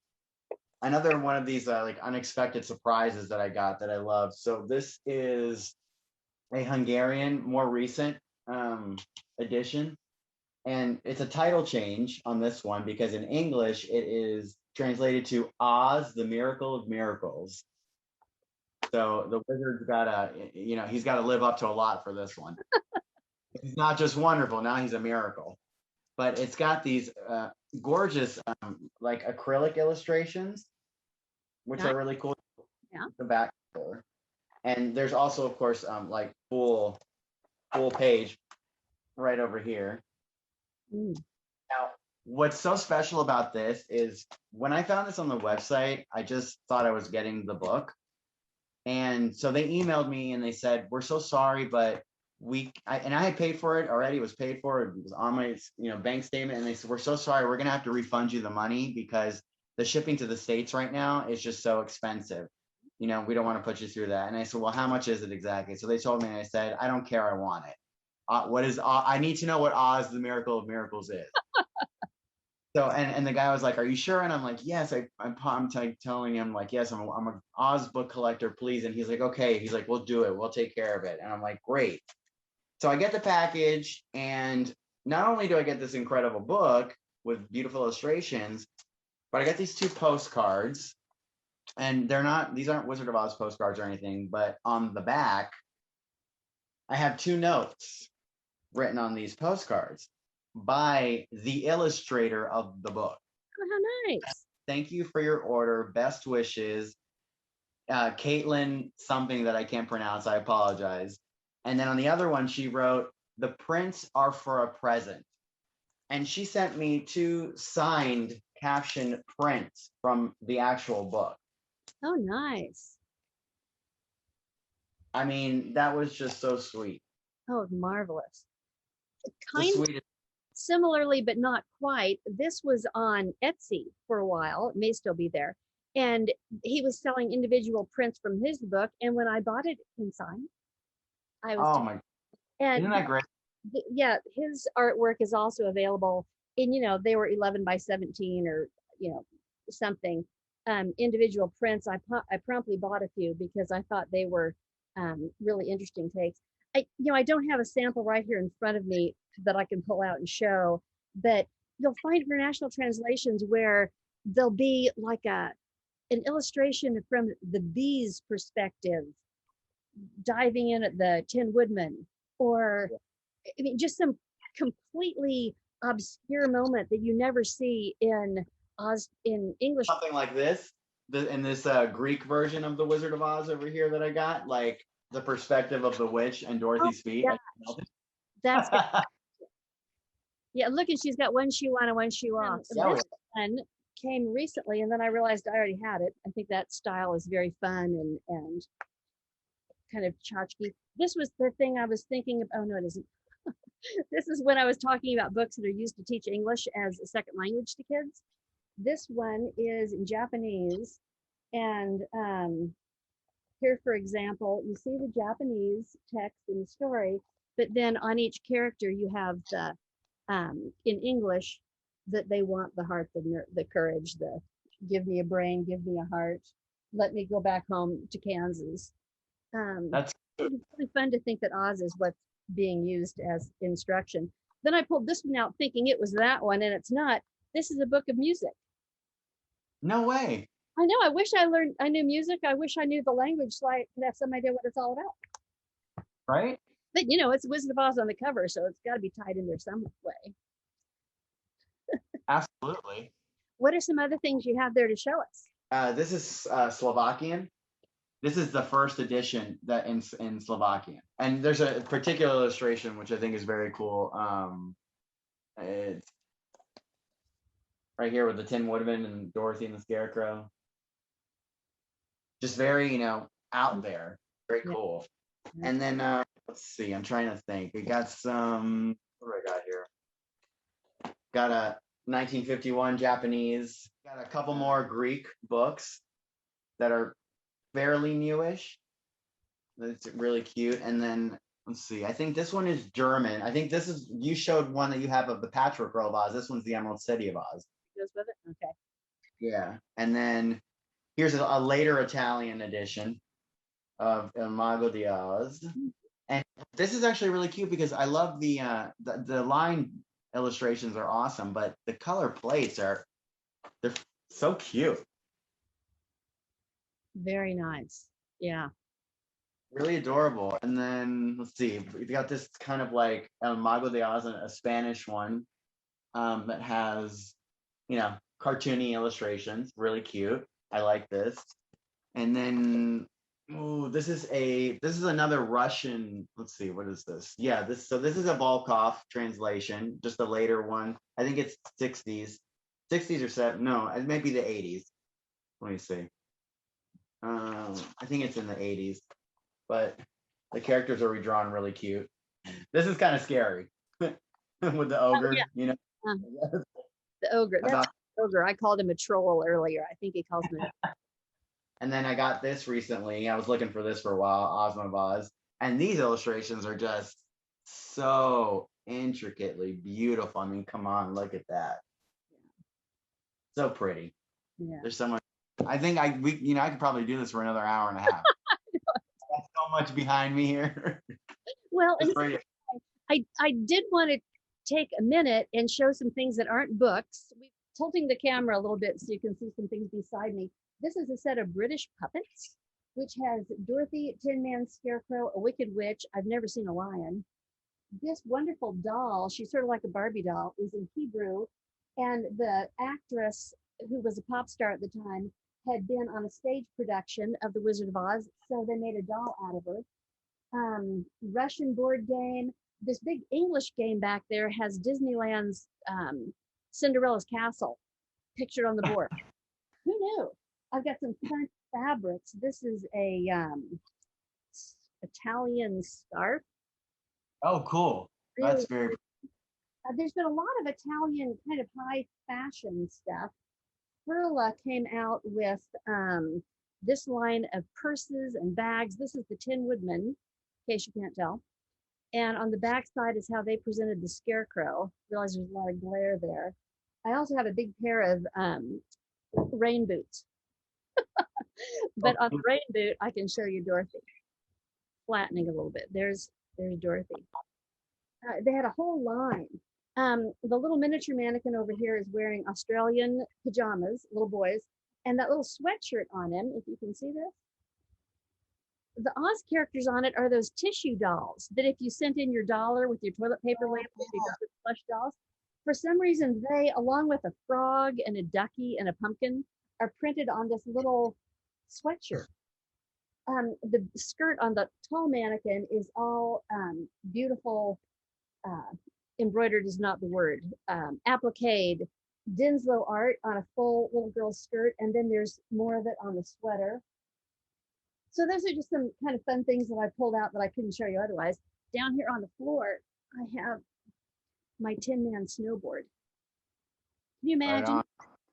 another one of these like unexpected surprises that I got that I love. So this is a Hungarian, more recent edition. And it's a title change on this one because in English it is translated to Oz, the Miracle of Miracles. So the wizard's gotta, you know, he's got to live up to a lot for this one. He's not just wonderful, now he's a miracle. But it's got these gorgeous like acrylic illustrations, which are really cool. Yeah. The back cover. And there's also, of course, like full page right over here. Now, what's so special about this is when I found this on the website, I just thought I was getting the book. And so they emailed me and they said, we're so sorry, but I had paid for it already. It was paid for. It was on my bank statement. And they said, we're so sorry. We're going to have to refund you the money because the shipping to the States right now is just so expensive. We don't want to put you through that. And I said, well, how much is it exactly? So they told me, and I said, I don't care. I want it. I need to know what Oz, the Miracle of Miracles is. So, and the guy was like, are you sure? And I'm like, yes, I'm telling him like, yes, I'm an Oz book collector, please. And he's like, okay. He's like, we'll do it. We'll take care of it. And I'm like, great. So I get the package, and not only do I get this incredible book with beautiful illustrations, but I got these 2 postcards, and these aren't Wizard of Oz postcards or anything, but on the back, I have 2 notes written on these postcards by the illustrator of the book. Oh, how nice. Thank you for your order. Best wishes. Caitlin, something that I can't pronounce. I apologize. And then on the other one, she wrote, the prints are for a present. And she sent me 2 signed caption prints from the actual book. Oh, nice. I mean, that was just so sweet. Oh, marvelous. Kind of similarly, but not quite. This was on Etsy for a while. It may still be there. And he was selling individual prints from his book. And when I bought it inside, I was. Oh my! And isn't that great? Yeah, his artwork is also available. And they were 11 by 17 or something. Individual prints. I promptly bought a few because I thought they were really interesting takes. I don't have a sample right here in front of me that I can pull out and show, but you'll find international translations where there'll be like an illustration from the bee's perspective, diving in at the Tin Woodman, or just some completely obscure moment that you never see in English. Something like this, in this Greek version of the Wizard of Oz over here that I got, like the perspective of the witch and Dorothy's feet. That's good. Yeah, look, and she's got one shoe on and one shoe off. This one came recently, and then I realized I already had it. I think that style is very fun and kind of tchotchke. This was the thing I was thinking of. Oh, no, it isn't. This is when I was talking about books that are used to teach English as a second language to kids. This one is in Japanese, and here, for example, you see the Japanese text in the story, but then on each character you have the in English that they want the heart, the courage, the give me a brain, give me a heart. let me go back home to Kansas. That's It's really fun to think that Oz is what's being used as instruction. Then I pulled this one out thinking it was that one, and it's not. This is a book of music. no way. I know. I knew music. I wish I knew the language so I could have some idea what it's all about. Right? But it's Wizard of Oz on the cover, so it's got to be tied in there some way. Absolutely. What are some other things you have there to show us? This is Slovakian. This is the first edition that in Slovakian, and there's a particular illustration which I think is very cool. It's right here with the Tin Woodman and Dorothy and the Scarecrow. Just very, out there. Very cool. Yeah. And then let's see. I'm trying to think. We got some. What do I got here? Got a 1951 Japanese. Got a couple more Greek books that are fairly newish. That's really cute. And then let's see. I think this one is German. I think this is, you showed one that you have of the Patchwork Girl of Oz. This one's the Emerald City of Oz. Goes with it. Okay. Yeah. And then here's a later Italian edition of El Mago de Oz. And this is actually really cute because I love the line illustrations are awesome, but the color plates they're so cute. Very nice. Yeah. Really adorable. And then let's see, we got this kind of like El Mago de Oz, a Spanish one that has, cartoony illustrations. Really cute. I like this. And then this is another Russian. Let's see, what is this? Yeah, this is a Volkov translation, just a later one. I think it's 60s or 70s. No, it might be the 80s. Let me see. I think it's in the 80s, but the characters are redrawn really cute. This is kind of scary with the ogre, yeah. The ogre. That's the ogre. I called him a troll earlier. I think he calls me. And then I got this recently. I was looking for this for a while, Ozma of Oz. And these illustrations are just so intricately beautiful. I mean, come on, look at that. So pretty. Yeah. There's so much. I think I could probably do this for another hour and a half. There's so much behind me here. Well, I did want to take a minute and show some things that aren't books. We're tilting the camera a little bit so you can see some things beside me. This is a set of British puppets, which has Dorothy, Tin Man, Scarecrow, a Wicked Witch. I've never seen a lion. This wonderful doll, she's sort of like a Barbie doll, is in Hebrew. And the actress, who was a pop star at the time, had been on a stage production of The Wizard of Oz, so they made a doll out of her. Russian board game. This big English game back there has Disneyland's Cinderella's Castle pictured on the board. Who knew? I've got some fun fabrics. This is a Italian scarf. Oh, cool. Really, That's very. there's been a lot of Italian kind of high fashion stuff. Perla came out with this line of purses and bags. This is the Tin Woodman, in case you can't tell. And on the back side is how they presented the Scarecrow. Realize there's a lot of glare there. I also have a big pair of rain boots. But on the rain boot, I can show you Dorothy. Flattening a little bit. There's Dorothy. They had a whole line. The little miniature mannequin over here is wearing Australian pajamas, little boys, and that little sweatshirt on him, if you can see this. The Oz characters on it are those tissue dolls that if you sent in your dollar with your toilet paper lamp, plush dolls. For some reason, they, along with a frog and a ducky and a pumpkin, are printed on this little sweatshirt. The skirt on the tall mannequin is all beautiful, embroidered is not the word, appliqued Dinslow art on a full little girl's skirt, and then there's more of it on the sweater. So those are just some kind of fun things that I pulled out that I couldn't show you otherwise. Down here on the floor, I have my Tin Man snowboard. Can you imagine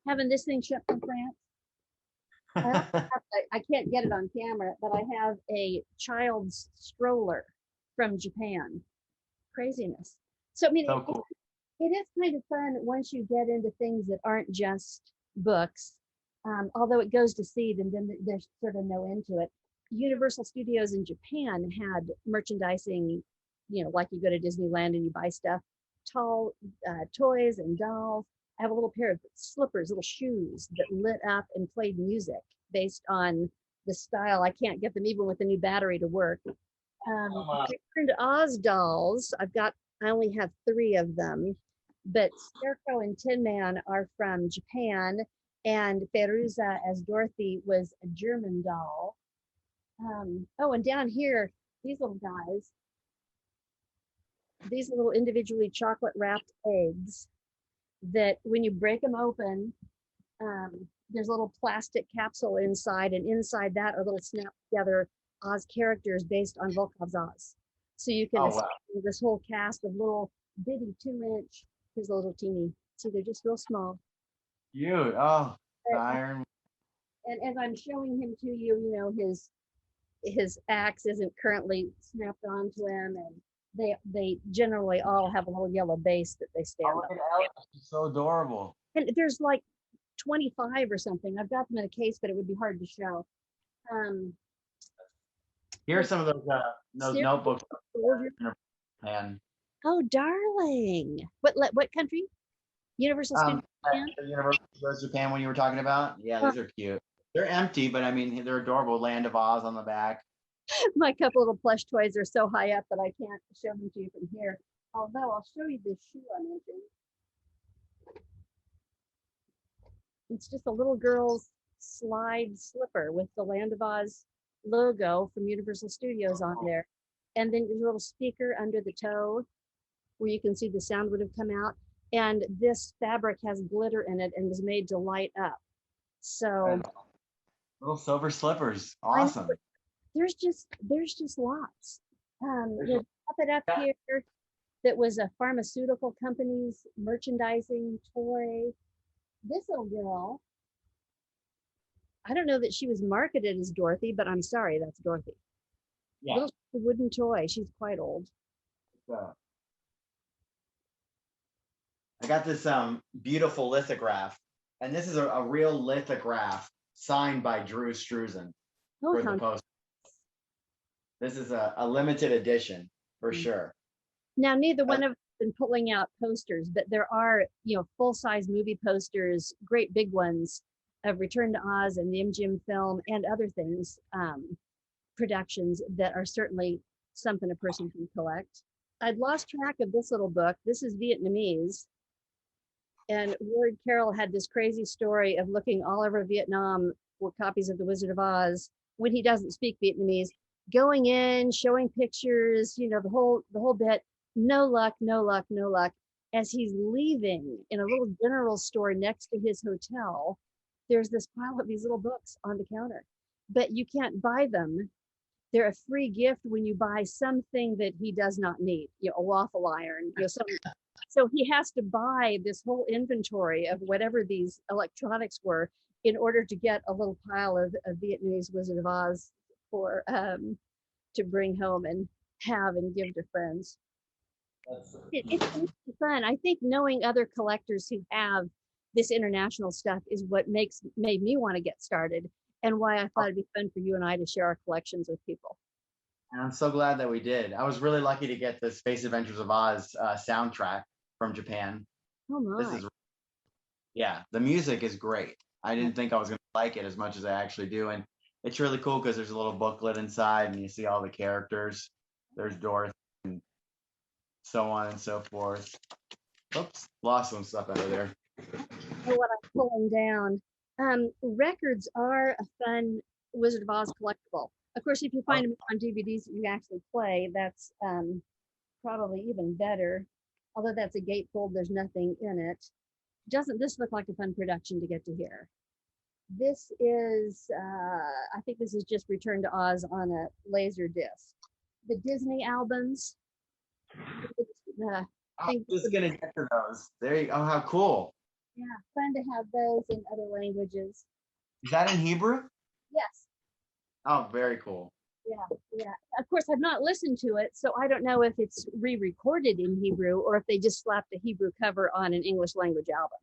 having this thing shipped from France? I can't get it on camera, but I have a child's stroller from Japan. Craziness. So, I mean, So cool. it is kind of fun once you get into things that aren't just books Although it goes to seed and then there's sort of no end to it. Universal Studios in Japan had merchandising, like you go to Disneyland and you buy stuff, tall toys and dolls. I have a little pair of slippers, little shoes that lit up and played music based on the style. I can't get them even with a new battery to work. Return to Oz dolls. I only have 3 of them, but Scarecrow and Tin Man are from Japan, and Feruza as Dorothy was a German doll. And down here, these little guys, these little individually chocolate wrapped eggs that when you break them open, there's a little plastic capsule inside, and inside that are little snap together Oz characters based on Volkov's Oz. So you can this whole cast of little bitty 2-inch, here's a little teeny. See, they're just real small. Cute. Iron. And as I'm showing him to you, his axe isn't currently snapped onto him, and they generally all have a little yellow base that they stand on. So adorable. And there's like 25 or something. I've got them in a case, but it would be hard to show. Here's some of those notebooks. Man. Oh, darling. What country? Universal Studios Japan? Universal Studios Japan, when you were talking about? Yeah, these are cute. They're empty, but I mean, they're adorable. Land of Oz on the back. My couple little plush toys are so high up that I can't show them to you from here. Although I'll show you this shoe I mentioned. It's just a little girl's slide slipper with the Land of Oz logo from Universal Studios on there. And then there's a little speaker under the toe where you can see the sound would have come out. And this fabric has glitter in it and was made to light up. So little silver slippers. Awesome. There's just lots. There's a puppet up here that was a pharmaceutical company's merchandising toy. This little girl, I don't know that she was marketed as Dorothy, but I'm sorry, that's Dorothy. Yeah. Little wooden toy. She's quite old. I got this beautiful lithograph, and this is a real lithograph signed by Drew Struzan for the poster. This is a limited edition for sure. Now, neither one of us have been pulling out posters, but there are, full-size movie posters, great big ones of Return to Oz and the MGM film and other things, productions that are certainly something a person can collect. I'd lost track of this little book. This is Vietnamese. And Ward Carroll had this crazy story of looking all over Vietnam for copies of The Wizard of Oz when he doesn't speak Vietnamese, going in, showing pictures, the whole bit. No luck. As he's leaving in a little general store next to his hotel, there's this pile of these little books on the counter, but you can't buy them. They're a free gift when you buy something that he does not need, a waffle iron, So he has to buy this whole inventory of whatever these electronics were in order to get a little pile of Vietnamese Wizard of Oz for to bring home and have and give to friends. It's fun. I think knowing other collectors who have this international stuff is what made me want to get started, and why I thought it'd be fun for you and I to share our collections with people. And I'm so glad that we did. I was really lucky to get the Space Adventures of Oz soundtrack from Japan. Oh my! The music is great. I didn't think I was going to like it as much as I actually do, and it's really cool because there's a little booklet inside, and you see all the characters. There's Dorothy, and so on and so forth. Oops, lost some stuff out of there. Oh, what I'm pulling down. Records are a fun Wizard of Oz collectible. Of course, if you find them on DVDs that you actually play, that's probably even better. Although that's a gatefold, there's nothing in it. Doesn't this look like a fun production to get to hear? This is, I think this is just Return to Oz on a laser disc. The Disney albums. I'm just going to get to those. There you go. Oh, how cool. Yeah, fun to have those in other languages. Is that in Hebrew? Yes. Oh, very cool. Yeah. Of course, I've not listened to it, so I don't know if it's re-recorded in Hebrew or if they just slapped a Hebrew cover on an English language album.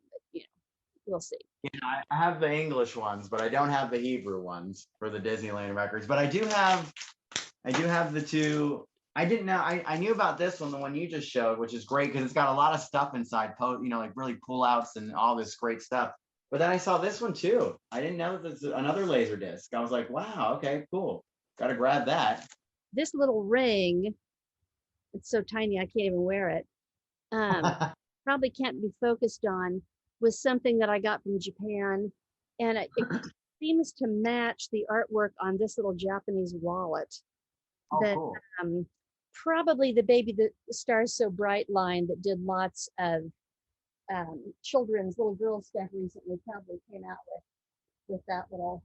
But, we'll see. Yeah, I have the English ones, but I don't have the Hebrew ones for the Disneyland records. But I do have the two. I didn't know. I knew about this one, the one you just showed, which is great because it's got a lot of stuff inside, like really pullouts and all this great stuff. But then I saw this one too. I didn't know that there's another laser disc. I was like, wow, okay, cool. Got to grab that. This little ring, it's so tiny I can't even wear it. Probably can't be focused on, was something that I got from Japan, and it seems to match the artwork on this little Japanese wallet. Oh, that cool. Probably the Baby the Stars So Bright line that did lots of children's little girl stuff recently probably came out with that little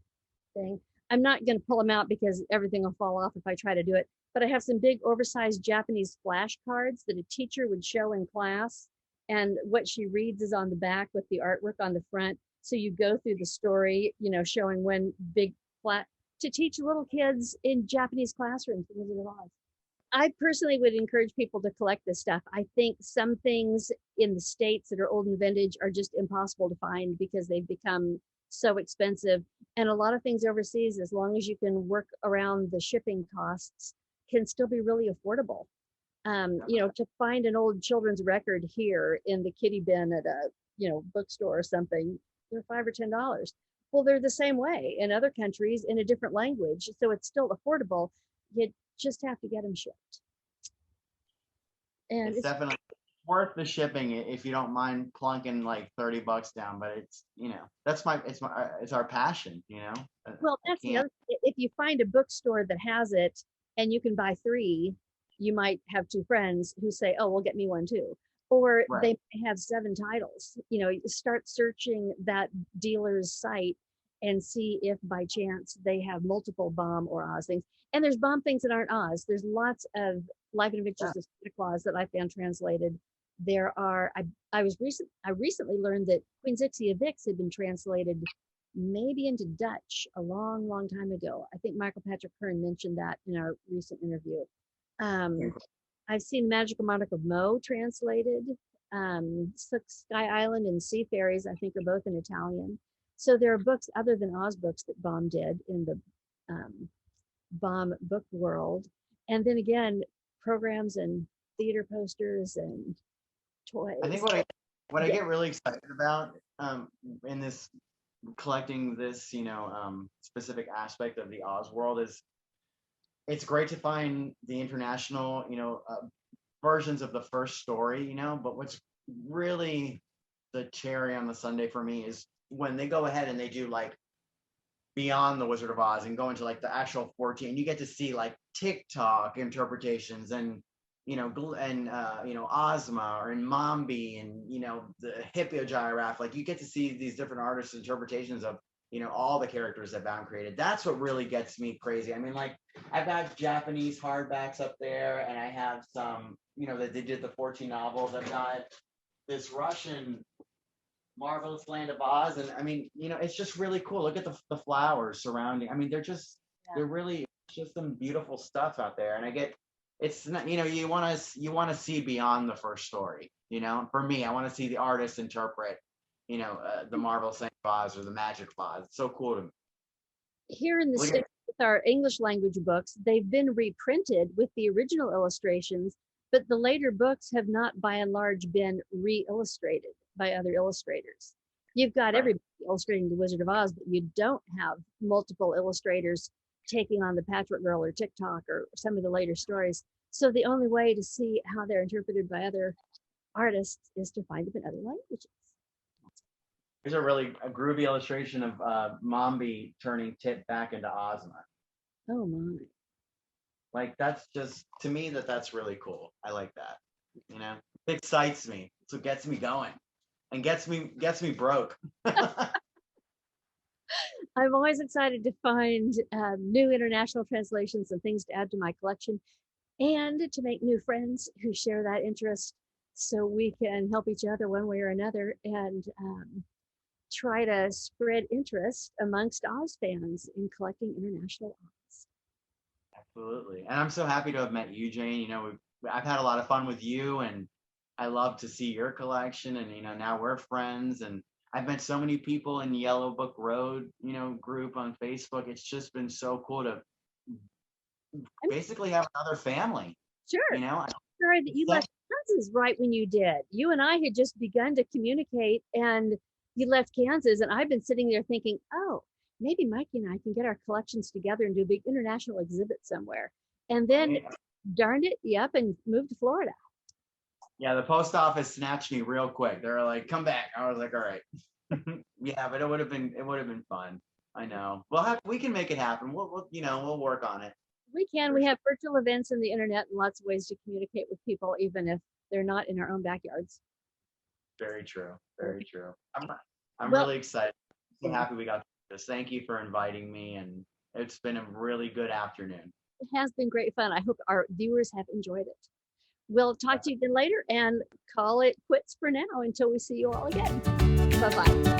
thing. I'm not going to pull them out because everything will fall off if I try to do it, but I have some big oversized Japanese flashcards that a teacher would show in class, and what she reads is on the back with the artwork on the front. So you go through the story, showing when big flat to teach little kids in Japanese classrooms. I personally would encourage people to collect this stuff. I think some things in the States that are old and vintage are just impossible to find because they've become so expensive. And a lot of things overseas, as long as you can work around the shipping costs, can still be really affordable. To find an old children's record here in the kitty bin at a, bookstore or something, they're $5 or $10. Well, they're the same way in other countries in a different language. So it's still affordable. You just have to get them shipped. And it's definitely worth the shipping if you don't mind plunking like $30 down. But it's it's our passion. Well, that's the other. If you find a bookstore that has it and you can buy 3, you might have 2 friends who say, "Oh, well, get me one too." Or Right. They may have 7 titles. Start searching that dealer's site and see if by chance they have multiple Baum or Oz things. And there's Baum things that aren't Oz. There's lots of Life and Adventures of Santa Claus that I found translated. There are. I recently learned that Queen Zixie of Ix had been translated maybe into Dutch a long, long time ago. I think Michael Patrick Hearn mentioned that in our recent interview. I've seen Magical Monarch of Mo translated. Sky Island and Sea Fairies, I think, are both in Italian. So there are books other than Oz books that Baum did in the Baum book world. And then again, programs and theater posters and toys. I think what I get really excited about in this collecting this specific aspect of the Oz world is it's great to find the international versions of the first story, but what's really the cherry on the sundae for me is when they go ahead and they do like beyond the Wizard of Oz and go into like the actual 14, you get to see like TikTok interpretations and Ozma or in Mombi and the Hippogiraffe. Like you get to see these different artists' interpretations of all the characters that Baum created. That's what really gets me crazy. I mean, like I've got Japanese hardbacks up there, and I have some that they did the 14 novels. I've got this Russian Marvelous Land of Oz, and I mean, it's just really cool. Look at the flowers surrounding. I mean, they're really just some beautiful stuff out there, and it's not, you want to see beyond the first story. For me, I want to see the artist interpret the Marvelous Land of Oz or the Magic of Oz. It's so cool to me. Here in the States, with our English language books, they've been reprinted with the original illustrations, but the later books have not by and large been re-illustrated by other illustrators. You've got everybody illustrating the Wizard of Oz, but you don't have multiple illustrators taking on the Patchwork Girl or TikTok or some of the later stories. So the only way to see how they're interpreted by other artists is to find them in other languages. Here's a groovy illustration of Mombi turning Tit back into Ozma. Oh my. Like that's just, to me, that's really cool. I like that. It excites me. It's what gets me going and gets me broke. I'm always excited to find new international translations and things to add to my collection and to make new friends who share that interest so we can help each other one way or another and try to spread interest amongst Oz fans in collecting international Oz. Absolutely. And I'm so happy to have met you, Jane. I've had a lot of fun with you, and I love to see your collection, and now we're friends, and I've met so many people in the Yellow Book Road, group on Facebook. It's just been so cool to basically have another family. Sure. Sorry that you left Kansas right when you did. You and I had just begun to communicate, and you left Kansas, and I've been sitting there thinking, oh, maybe Mikey and I can get our collections together and do a big international exhibit somewhere. And then, darned it, and moved to Florida. Yeah, the post office snatched me real quick. They were like, "Come back." I was like, "All right." Yeah, but it would have been fun. I know. We can make it happen. We'll work on it. We can. We have virtual events on the internet and lots of ways to communicate with people, even if they're not in our own backyards. Very true. Very true. I'm really excited. I'm so happy we got this. Thank you for inviting me, and it's been a really good afternoon. It has been great fun. I hope our viewers have enjoyed it. We'll talk to you again later and call it quits for now until we see you all again. Bye-bye.